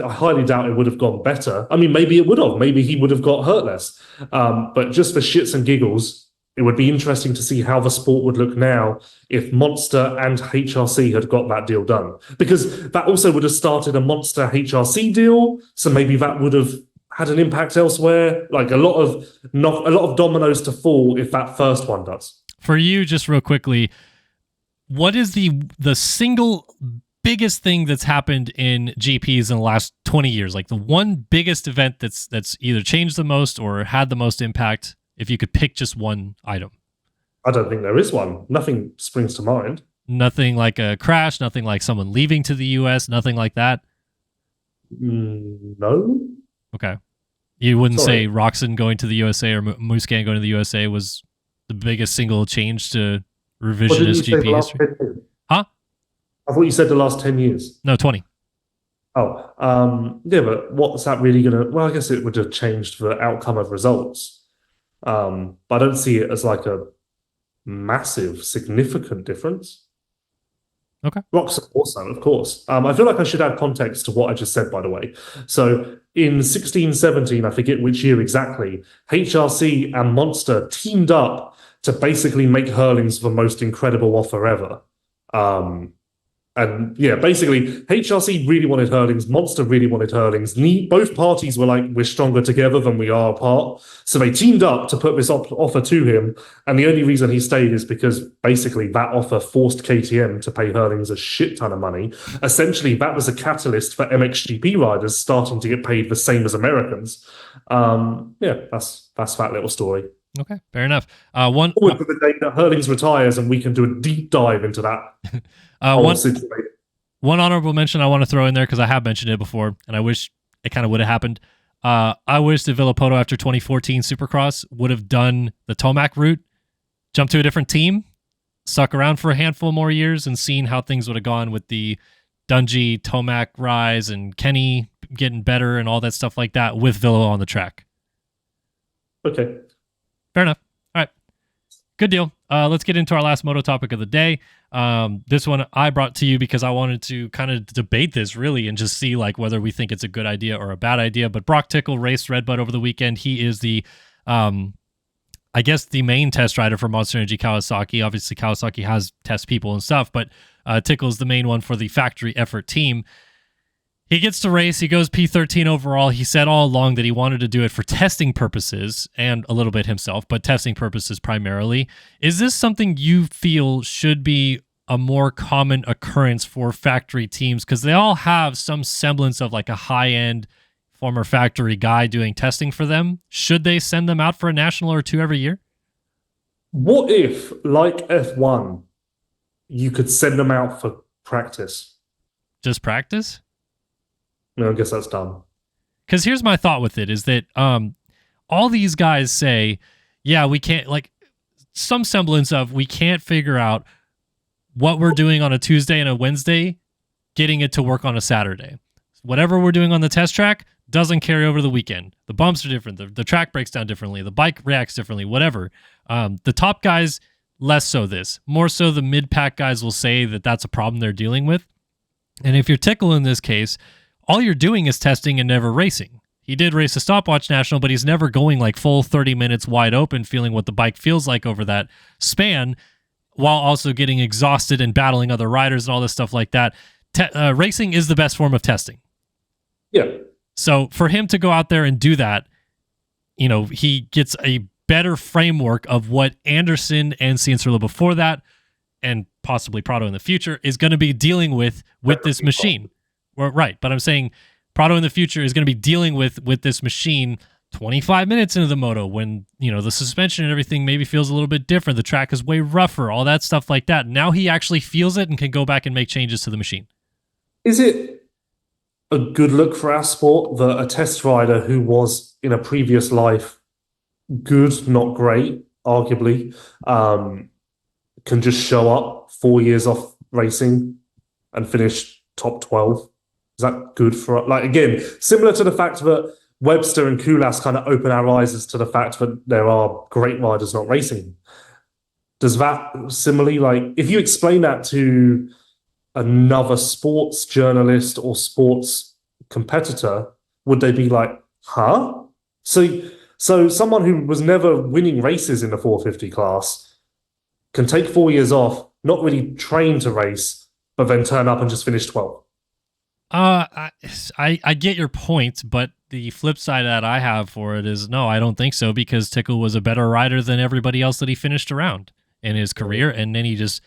highly doubt it would have gone better. I mean, maybe it would have. Maybe he would have got hurt less. But just for shits and giggles, it would be interesting to see how the sport would look now if Monster and HRC had got that deal done. Because that also would have started a Monster HRC deal, so maybe that would have had an impact elsewhere. Like a lot of dominoes to fall if that first one does.
For you, just real quickly, what is the single biggest thing that's happened in GPs in the last 20 years? Like the one biggest event that's either changed the most or had the most impact? If you could pick just one item.
I don't think there is one. Nothing springs to mind.
Nothing like a crash, nothing like someone leaving to the US, nothing like that?
No.
Okay. You wouldn't say Roczen going to the USA or Muscan going to the USA was the biggest single change to revisionist GP history? Huh?
I thought you said the last 10 years.
No, 20.
Oh, yeah, but what's that really going to... Well, I guess it would have changed the outcome of results. But I don't see it as like a massive, significant difference.
Okay.
Rocks also, of course. I feel like I should add context to what I just said, by the way. So in 16, 17, I forget which year exactly, HRC and Monster teamed up to basically make Hurlings the most incredible offer ever. And yeah, basically, HRC really wanted Hurlings, Monster really wanted Hurlings. Both parties were like, we're stronger together than we are apart. So they teamed up to put this offer to him. And the only reason he stayed is because basically that offer forced KTM to pay Hurlings a shit ton of money. Essentially, that was a catalyst for MXGP riders starting to get paid the same as Americans. Yeah, that's that little story.
Okay, fair enough. One
for the day that Hurlings retires, and we can do a deep dive into that.
One honorable mention I want to throw in there because I have mentioned it before, and I wish it kind of would have happened. I wish that Villapoto after 2014 Supercross would have done the Tomac route, jumped to a different team, stuck around for a handful more years, and seen how things would have gone with the Dungey, Tomac rise, and Kenny getting better and all that stuff like that with Villa on the track.
Okay.
Fair enough. All right. Good deal. Let's get into our last moto topic of the day. This one I brought to you because I wanted to kind of debate this really and just see like whether we think it's a good idea or a bad idea. But Brock Tickle raced Redbud over the weekend. He is the, I guess, the main test rider for Monster Energy Kawasaki. Obviously, Kawasaki has test people and stuff, but Tickle's the main one for the factory effort team. He gets to race. He goes P13 overall. He said all along that he wanted to do it for testing purposes and a little bit himself, but testing purposes primarily. Is this something you feel should be a more common occurrence for factory teams? Because they all have some semblance of like a high-end former factory guy doing testing for them. Should they send them out for a national or two every year?
What if, like F1, you could send them out for practice?
Just practice?
No, I guess that's dumb.
Because here's my thought with it is that all these guys say, yeah, we can't, like some semblance of we can't figure out what we're doing on a Tuesday and a Wednesday, getting it to work on a Saturday. Whatever we're doing on the test track doesn't carry over to the weekend. The bumps are different. The track breaks down differently. The bike reacts differently, whatever. The top guys, less so this. More so the mid-pack guys will say that that's a problem they're dealing with. And if you're Tickle in this case, all you're doing is testing and never racing. He did race a stopwatch national, but he's never going like full 30 minutes wide open, feeling what the bike feels like over that span, while also getting exhausted and battling other riders and all this stuff like that. Racing is the best form of testing.
Yeah.
So for him to go out there and do that, he gets a better framework of what Anderson and Cianciarulo before that, and possibly Prado in the future, is going to be dealing with this machine. Well, right, but I'm saying Prado in the future is going to be dealing with this machine 25 minutes into the moto when, the suspension and everything maybe feels a little bit different. The track is way rougher, all that stuff like that. Now he actually feels it and can go back and make changes to the machine. Is
it a good look for our sport that a test rider who was in a previous life good, not great, arguably, can just show up 4 years off racing and finish top 12? Is that good for, again, similar to the fact that Webster and Kulas kind of open our eyes as to the fact that there are great riders not racing. Does that similarly, if you explain that to another sports journalist or sports competitor, would they be like, huh? So someone who was never winning races in the 450 class can take 4 years off, not really train to race, but then turn up and just finish 12.
I get your point, but the flip side that I have for it is no, I don't think so, because Tickle was a better rider than everybody else that he finished around in his career, and then he just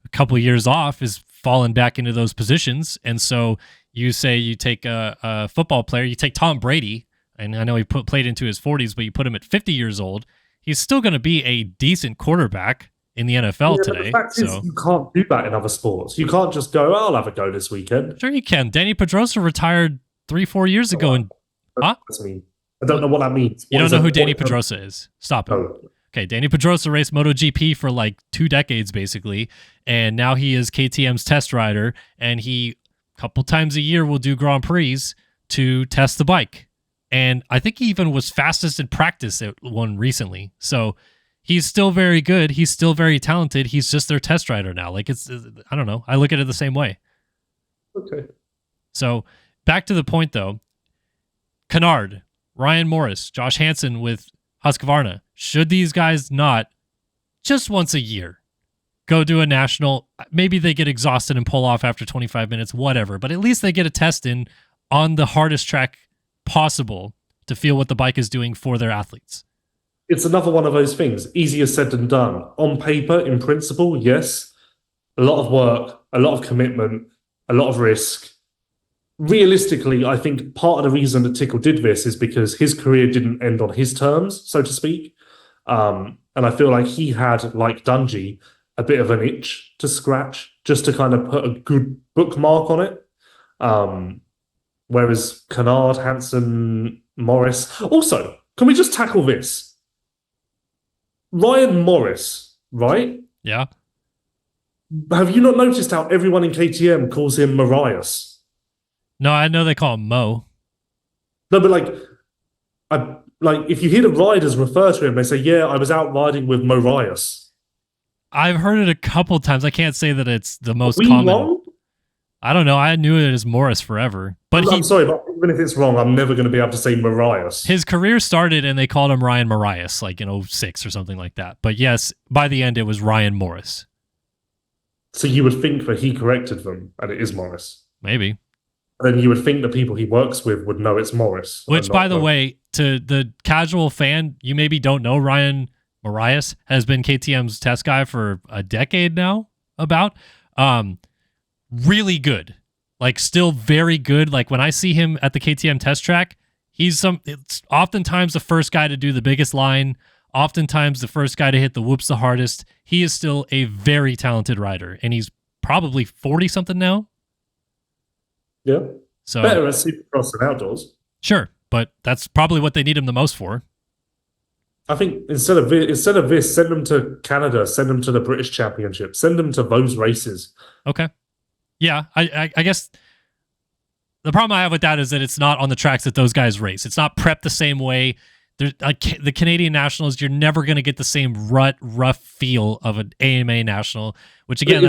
a couple of years off is fallen back into those positions. And so you say you take a football player, you take Tom Brady, and I know he played into his 40s, but you put him at 50 years old, he's still going to be a decent quarterback in the NFL today.
The fact is, you can't do that in other sports. You can't just go, I'll have a go this weekend.
Sure you can. Danny Pedrosa retired 3-4 years ago. And
I don't know what that means.
You don't know who Danny Pedrosa is? Stop it.
No.
Okay, Danny Pedrosa raced MotoGP for like 2 decades, basically, and now he is KTM's test rider, and he a couple times a year will do Grand Prix to test the bike. And I think he even was fastest in practice at one recently. So he's still very good. He's still very talented. He's just their test rider now. I don't know. I look at it the same way.
Okay.
So back to the point, though. Kennard, Ryan Morris, Josh Hansen with Husqvarna. Should these guys not, just once a year, go do a national? Maybe they get exhausted and pull off after 25 minutes, whatever. But at least they get a test in on the hardest track possible to feel what the bike is doing for their athletes.
It's another one of those things. Easier said than done. On paper, in principle, yes. A lot of work, a lot of commitment, a lot of risk. Realistically, I think part of the reason that Tickle did this is because his career didn't end on his terms, so to speak. And I feel like he had, like Dungey, a bit of an itch to scratch, just to kind of put a good bookmark on it. Whereas Kennard, Hansen, Morris... Also, can we just tackle this? Ryan Morris, right?
Yeah.
Have you not noticed how everyone in KTM calls him Marias?
No, I know they call him Mo.
No, but if you hear the riders refer to him, they say, yeah, I was out riding with Marias.
I've heard it a couple times. I can't say that it's the most
Are we
common.
Wrong?
I don't know. I knew it as Morris forever. But
I'm sorry, but even if it's wrong, I'm never going to be able to say Marias.
His career started and they called him Ryan Marias, like in 06 or something like that. But yes, by the end, it was Ryan Morris.
So you would think that he corrected them and it is Morris.
Maybe.
Then you would think the people he works with would know it's Morris.
Which, by the way, to the casual fan, you maybe don't know Ryan Marias has been KTM's test guy for a decade now, about. Really good. Like, still very good. Like, when I see him at the KTM test track, it's oftentimes the first guy to do the biggest line, oftentimes the first guy to hit the whoops the hardest. He is still a very talented rider, and he's probably 40-something now.
Yeah.
So
better at Supercross than outdoors.
Sure, but that's probably what they need him the most for.
I think instead of this, send them to Canada, send them to the British Championship, send them to those races.
Okay. Yeah, I guess the problem I have with that is that it's not on the tracks that those guys race. It's not prepped the same way. The Canadian Nationals, you're never going to get the same rough feel of an AMA National, which again,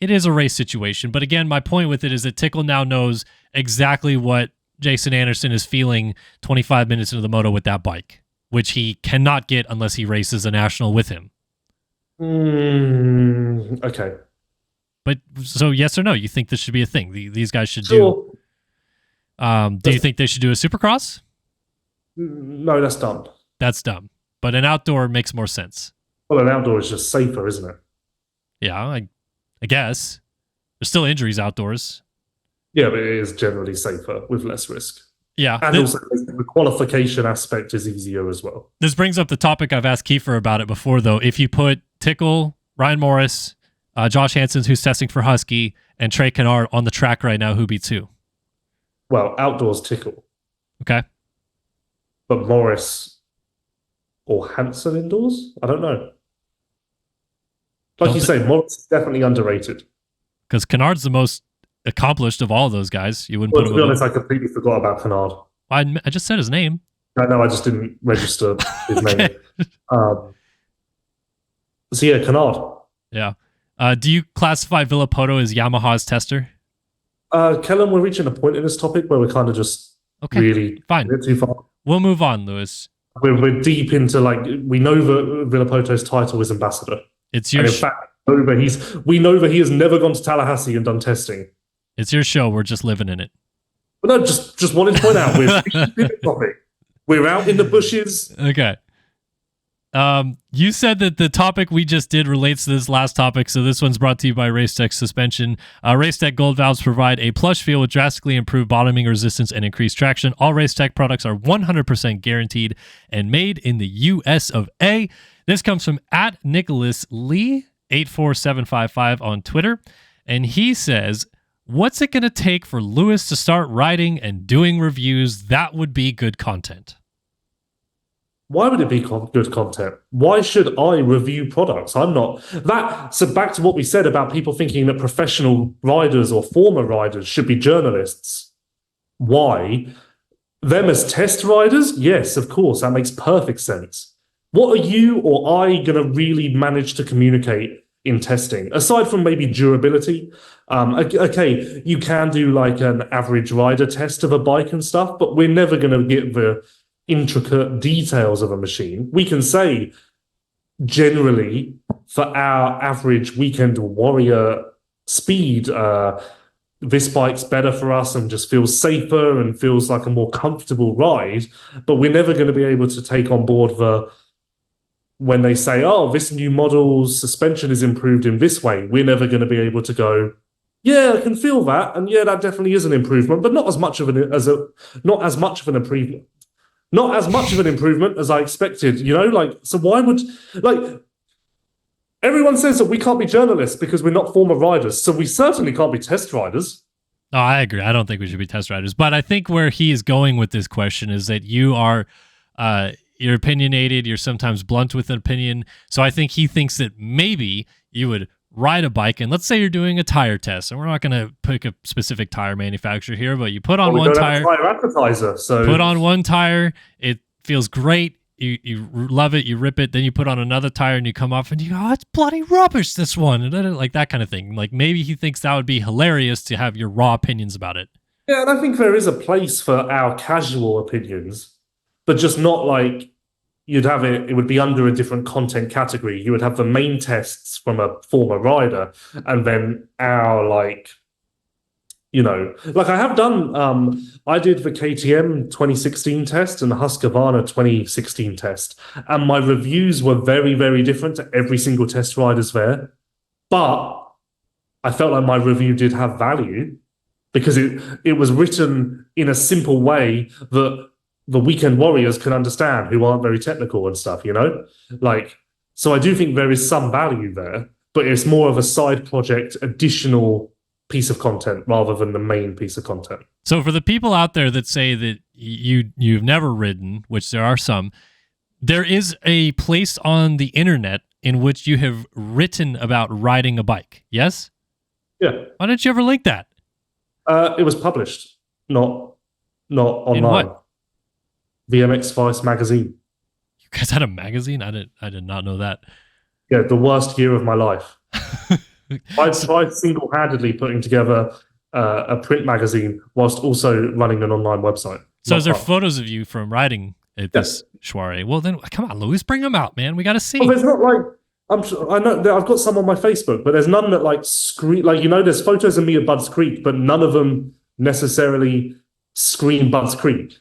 it is a race situation. But again, my point with it is that Tickle now knows exactly what Jason Anderson is feeling 25 minutes into the moto with that bike, which he cannot get unless he races a National with him.
Okay.
But so yes or no, you think this should be a thing? These guys should
Sure.
do you think they should do a Supercross?
No, that's dumb.
That's dumb. But an outdoor makes more sense.
Well, an outdoor is just safer, isn't it?
Yeah, I guess. There's still injuries outdoors.
Yeah, but it is generally safer with less risk.
Yeah.
And also the qualification aspect is easier as well.
This brings up the topic I've asked Kiefer about it before, though. If you put Tickle, Ryan Morris, Josh Hansen, who's testing for Husky, and Trey Kennard on the track right now, who beats who?
Well, outdoors Tickle.
Okay.
But Morris or Hansen indoors? I don't know. Like you say, Morris is definitely underrated.
Because Kennard's the most accomplished of all those guys. You wouldn't
Well,
put
to
him
be honest, I completely forgot about Kennard.
I just said his name.
No, I just didn't register his
Okay.
name. So yeah, Kennard.
Yeah. Do you classify Villapoto as Yamaha's tester?
Kellen, we're reaching a point in this topic where we're kind of just really
fine.
a bit too far.
We'll move on, Lewis.
We're deep into we know that Villapoto's title is ambassador.
It's your
and in fact, we know that he has never gone to Tallahassee and done testing.
It's your show. We're just living in it.
But no, just wanted to point out we're deep in the topic. We're out in the bushes.
Okay. You said that the topic we just did relates to this last topic, so this one's brought to you by Racetech Suspension. Racetech Gold Valves provide a plush feel with drastically improved bottoming resistance and increased traction. All Racetech products are 100% guaranteed and made in the US of A. This comes from @NicholasLee84755 on Twitter, and he says, what's it going to take for Lewis to start writing and doing reviews? That would be good content.
Why would it be good content? Why should I review products? I'm not that. So back to what we said about people thinking that professional riders or former riders should be journalists. Why? Them as test riders? Yes, of course. That makes perfect sense. What are you or I going to really manage to communicate in testing? Aside from maybe durability, okay, you can do like an average rider test of a bike and stuff, but we're never going to get the intricate details of a machine. We can say generally for our average weekend warrior speed, this bike's better for us and just feels safer and feels like a more comfortable ride, but we're never going to be able to take on board when they say, oh, this new model's suspension is improved in this way. We're never going to be able to go, yeah, I can feel that, and yeah, that definitely is an improvement, but not as much of an improvement. Not as much of an improvement as I expected, so why would, everyone says that we can't be journalists because we're not former riders, so we certainly can't be test riders.
Oh, I agree. I don't think we should be test riders, but I think where he is going with this question is that you are, you're opinionated, you're sometimes blunt with an opinion, so I think he thinks that maybe you would ride a bike, and let's say you're doing a tire test, and we're not going to pick a specific tire manufacturer here, but you put on one tire.
Tire advertiser, so
put on one tire, it feels great, you love it, you rip it, then you put on another tire, and you come off, and you go, oh, it's bloody rubbish, this one, and like that kind of thing. Like maybe he thinks that would be hilarious to have your raw opinions about it.
Yeah, and I think there is a place for our casual opinions, but just not like you'd have it would be under a different content category. You would have the main tests from a former rider, and then our I have done, I did the KTM 2016 test and the Husqvarna 2016 test, and my reviews were very, very different to every single test riders there. But I felt like my review did have value because it was written in a simple way that the weekend warriors can understand who aren't very technical and stuff, so I do think there is some value there, but it's more of a side project, additional piece of content rather than the main piece of content.
So for the people out there that say that you've never ridden, which there are some, there is a place on the internet in which you have written about riding a bike. Yes?
Yeah.
Why don't you ever link that?
It was published, not online.
what?
VMX Vice magazine.
You guys had a magazine? I did not know that.
Yeah, the worst year of my life. I tried single-handedly putting together a print magazine whilst also running an online website.
So is there photos of you from riding at this soiree? Well, then come on, Louis, bring them out, man. We got to see.
Well, there's not like I know that I've got some on my Facebook, but there's none that like scream like there's photos of me at Budds Creek, but none of them necessarily scream Budds Creek.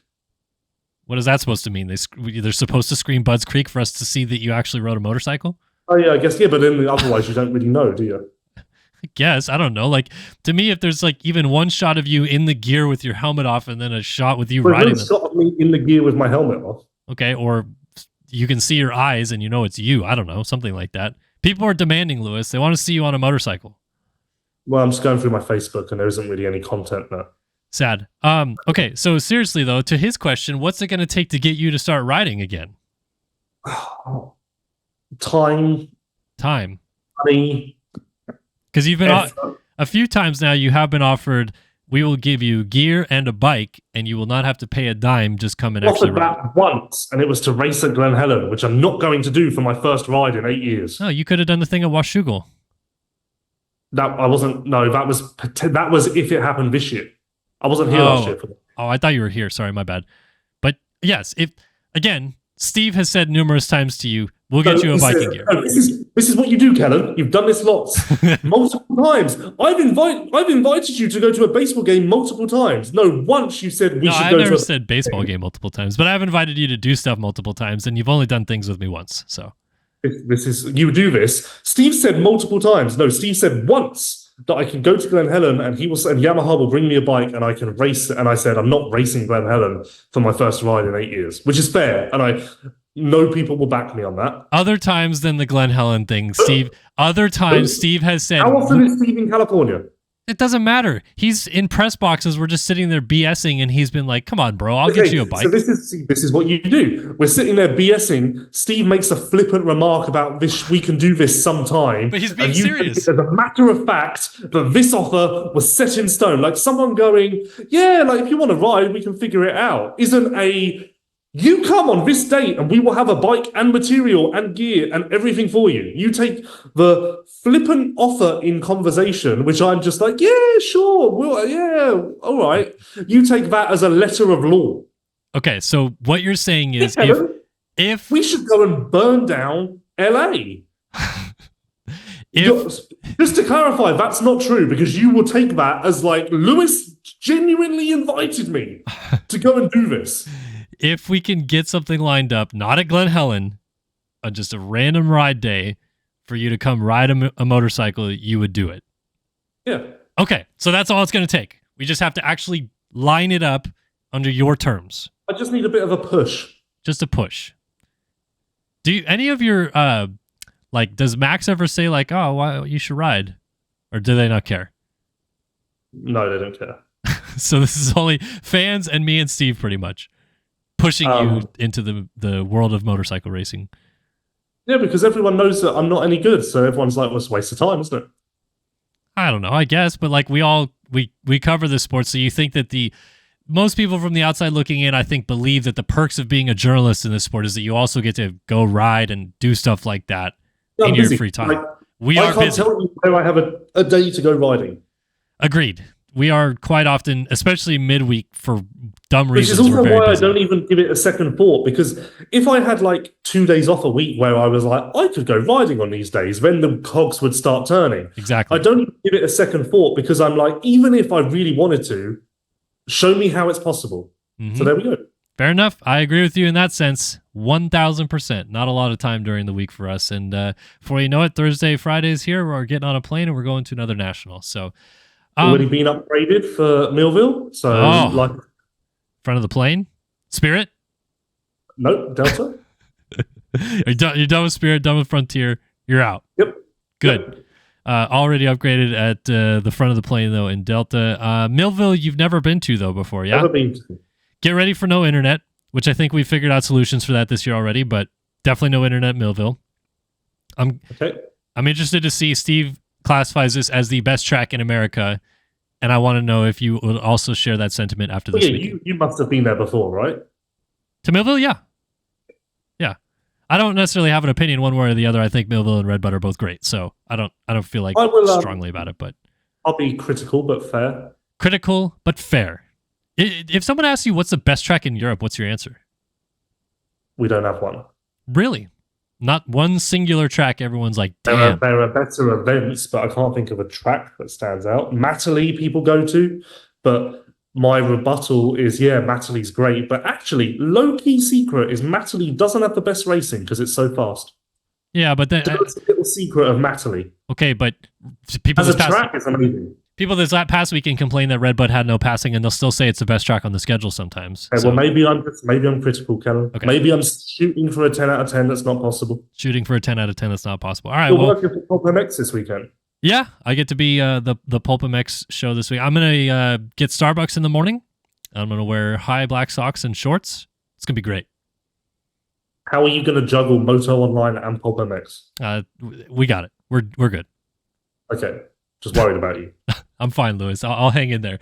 What is that supposed to mean? They're supposed to scream Budds Creek for us to see that you actually rode a motorcycle?
Oh yeah, I guess but then otherwise you don't really know, do you?
I guess. I don't know. Like, to me, if there's like even one shot of you in the gear with your helmet off and then a shot with you riding
a shot of me in the gear with my helmet off.
Okay, or you can see your eyes and you know it's you. I don't know, something like that. People are demanding, Louis. They want to see you on a motorcycle.
Well, I'm just going through my Facebook and there isn't really any content there.
Sad. Okay, so seriously though, to his question, what's it going to take to get you to start riding again?
Time. Money.
Because you've been a few times now, you have been offered, we will give you gear and a bike, and you will not have to pay a dime. Just come and actually ride.
That once, and it was to race at Glen Helen, which I'm not going to do for my first ride in 8 years.
Oh, you could have done the thing at Washougal.
That was if it happened this year. I wasn't here last year for that.
Oh, I thought you were here. Sorry, my bad. But yes, again, Steve has said numerous times to you, we'll get you a biking gear.
This is what you do, Kellen. You've done this lots, multiple times. I've invited you to go to a baseball game multiple times. No, once you said we should go to
I've never said baseball game multiple times, but I've invited you to do stuff multiple times, and you've only done things with me once. So
this is you do this. Steve said multiple times. No, Steve said once that I can go to Glen Helen and Yamaha will bring me a bike and I can race. And I said I'm not racing Glen Helen for my first ride in 8 years, which is fair. And I know people will back me on that.
Other times than the Glen Helen thing, Steve. Other times, Steve has said.
How often is Steve in California?
It doesn't matter. He's in press boxes. We're just sitting there BSing, and he's been like, "Come on, bro, I'll get you a bike."
So this is what you do. We're sitting there BSing. Steve makes a flippant remark about this. We can do this sometime.
But he's being serious.
As a matter of fact, that this offer was set in stone. Like someone going, "Yeah, like if you want to ride, we can figure it out." Isn't a you come on this date and we will have a bike and material and gear and everything for you. You take the flippant offer in conversation, which I'm just like, yeah, sure. Well, yeah, all right. You take that as a letter of law.
Okay, so what you're saying is if
we should go and burn down LA. Just to clarify, that's not true because you will take that as like Lewis genuinely invited me to go and do this.
If we can get something lined up, not at Glen Helen, just a random ride day for you to come ride a motorcycle, you would do it.
Yeah.
Okay, so that's all it's going to take. We just have to actually line it up under your terms.
I just need a bit of a push.
Just a push. Do any of your, does Max ever say like, oh, why you should ride? Or do they not care?
No, they don't care.
So this is only fans and me and Steve pretty much. Pushing you into the world of motorcycle racing.
Yeah, because everyone knows that I'm not any good, so everyone's like, well, it's a waste of time, isn't it?
I don't know, I guess, but like we cover this sport, so you think that most people from the outside looking in, I think, believe that the perks of being a journalist in this sport is that you also get to go ride and do stuff like that in your free time. I can't tell you where I have a day to go riding. Agreed. We are quite often, especially midweek, for dumb reasons.
Which is also why I don't even give it a second thought, because if I had like 2 days off a week where I was like, I could go riding on these days, then the cogs would start turning.
Exactly.
I don't even give it a second thought because I'm like, even if I really wanted to, show me how it's possible. Mm-hmm. So there we go.
Fair enough. I agree with you in that sense. 1,000%. Not a lot of time during the week for us. And before you know it, Thursday, Friday's here. We're getting on a plane and we're going to another national. So
already been upgraded for Millville. So
front of the plane? Spirit?
Nope, Delta.
You're done with Spirit, done with Frontier. You're out.
Yep.
Good. Yep. Already upgraded at the front of the plane, though, in Delta. Millville, you've never been to, though, before, yeah?
Never been to.
Get ready for no internet, which I think we figured out solutions for that this year already, but definitely no internet Millville. I'm interested to see Steve classifies this as the best track in America, And I want to know if you would also share that sentiment after this weekend.
You must have been there before, right?
To Millville, yeah. Yeah. I don't necessarily have an opinion one way or the other. I think Millville and Redbud are both great. So I don't feel like strongly about it, but
I'll be critical but fair.
Critical but fair. If someone asks you what's the best track in Europe, what's your answer?
We don't have one.
Really? Not one singular track everyone's like, damn.
There are better events, but I can't think of a track that stands out. Matterley people go to, but my rebuttal is, Matterley's great. But actually, low-key secret is Matterley doesn't have the best racing because it's so fast.
Yeah, but then...
That's a little secret of Matterley.
Okay, but people
as a track, it's amazing.
People this past weekend complain that Redbud had no passing, and they'll still say it's the best track on the schedule sometimes.
Okay, well, maybe I'm critical, Kellen.
Okay.
Maybe I'm shooting for a 10 out of 10 that's not possible.
Shooting for a 10 out of 10 that's not possible. All right,
You're working for Pulp MX this weekend.
Yeah, I get to be the Pulp MX show this week. I'm going to get Starbucks in the morning. I'm going to wear high black socks and shorts. It's going to be great.
How are you going to juggle Moto Online and Pulp MX?
We got it. We're good.
Okay. Just worried about you.
I'm fine, Lewis. I'll hang in there.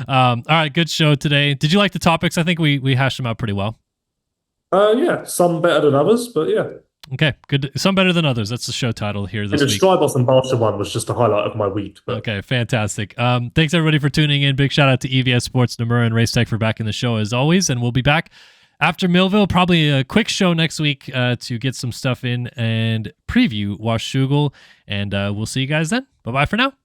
All right, good show today. Did you like the topics? I think we hashed them out pretty well.
Yeah, some better than others, but yeah.
Okay, good. Some better than others. That's the show title here this week.
The Strijbos and Barcia one was just a highlight of my week. But.
Okay, fantastic. Thanks everybody for tuning in. Big shout out to EVS Sports, Namura, and Racetech for backing the show as always. And we'll be back after Millville. Probably a quick show next week to get some stuff in and preview Washougal. And we'll see you guys then. Bye-bye for now.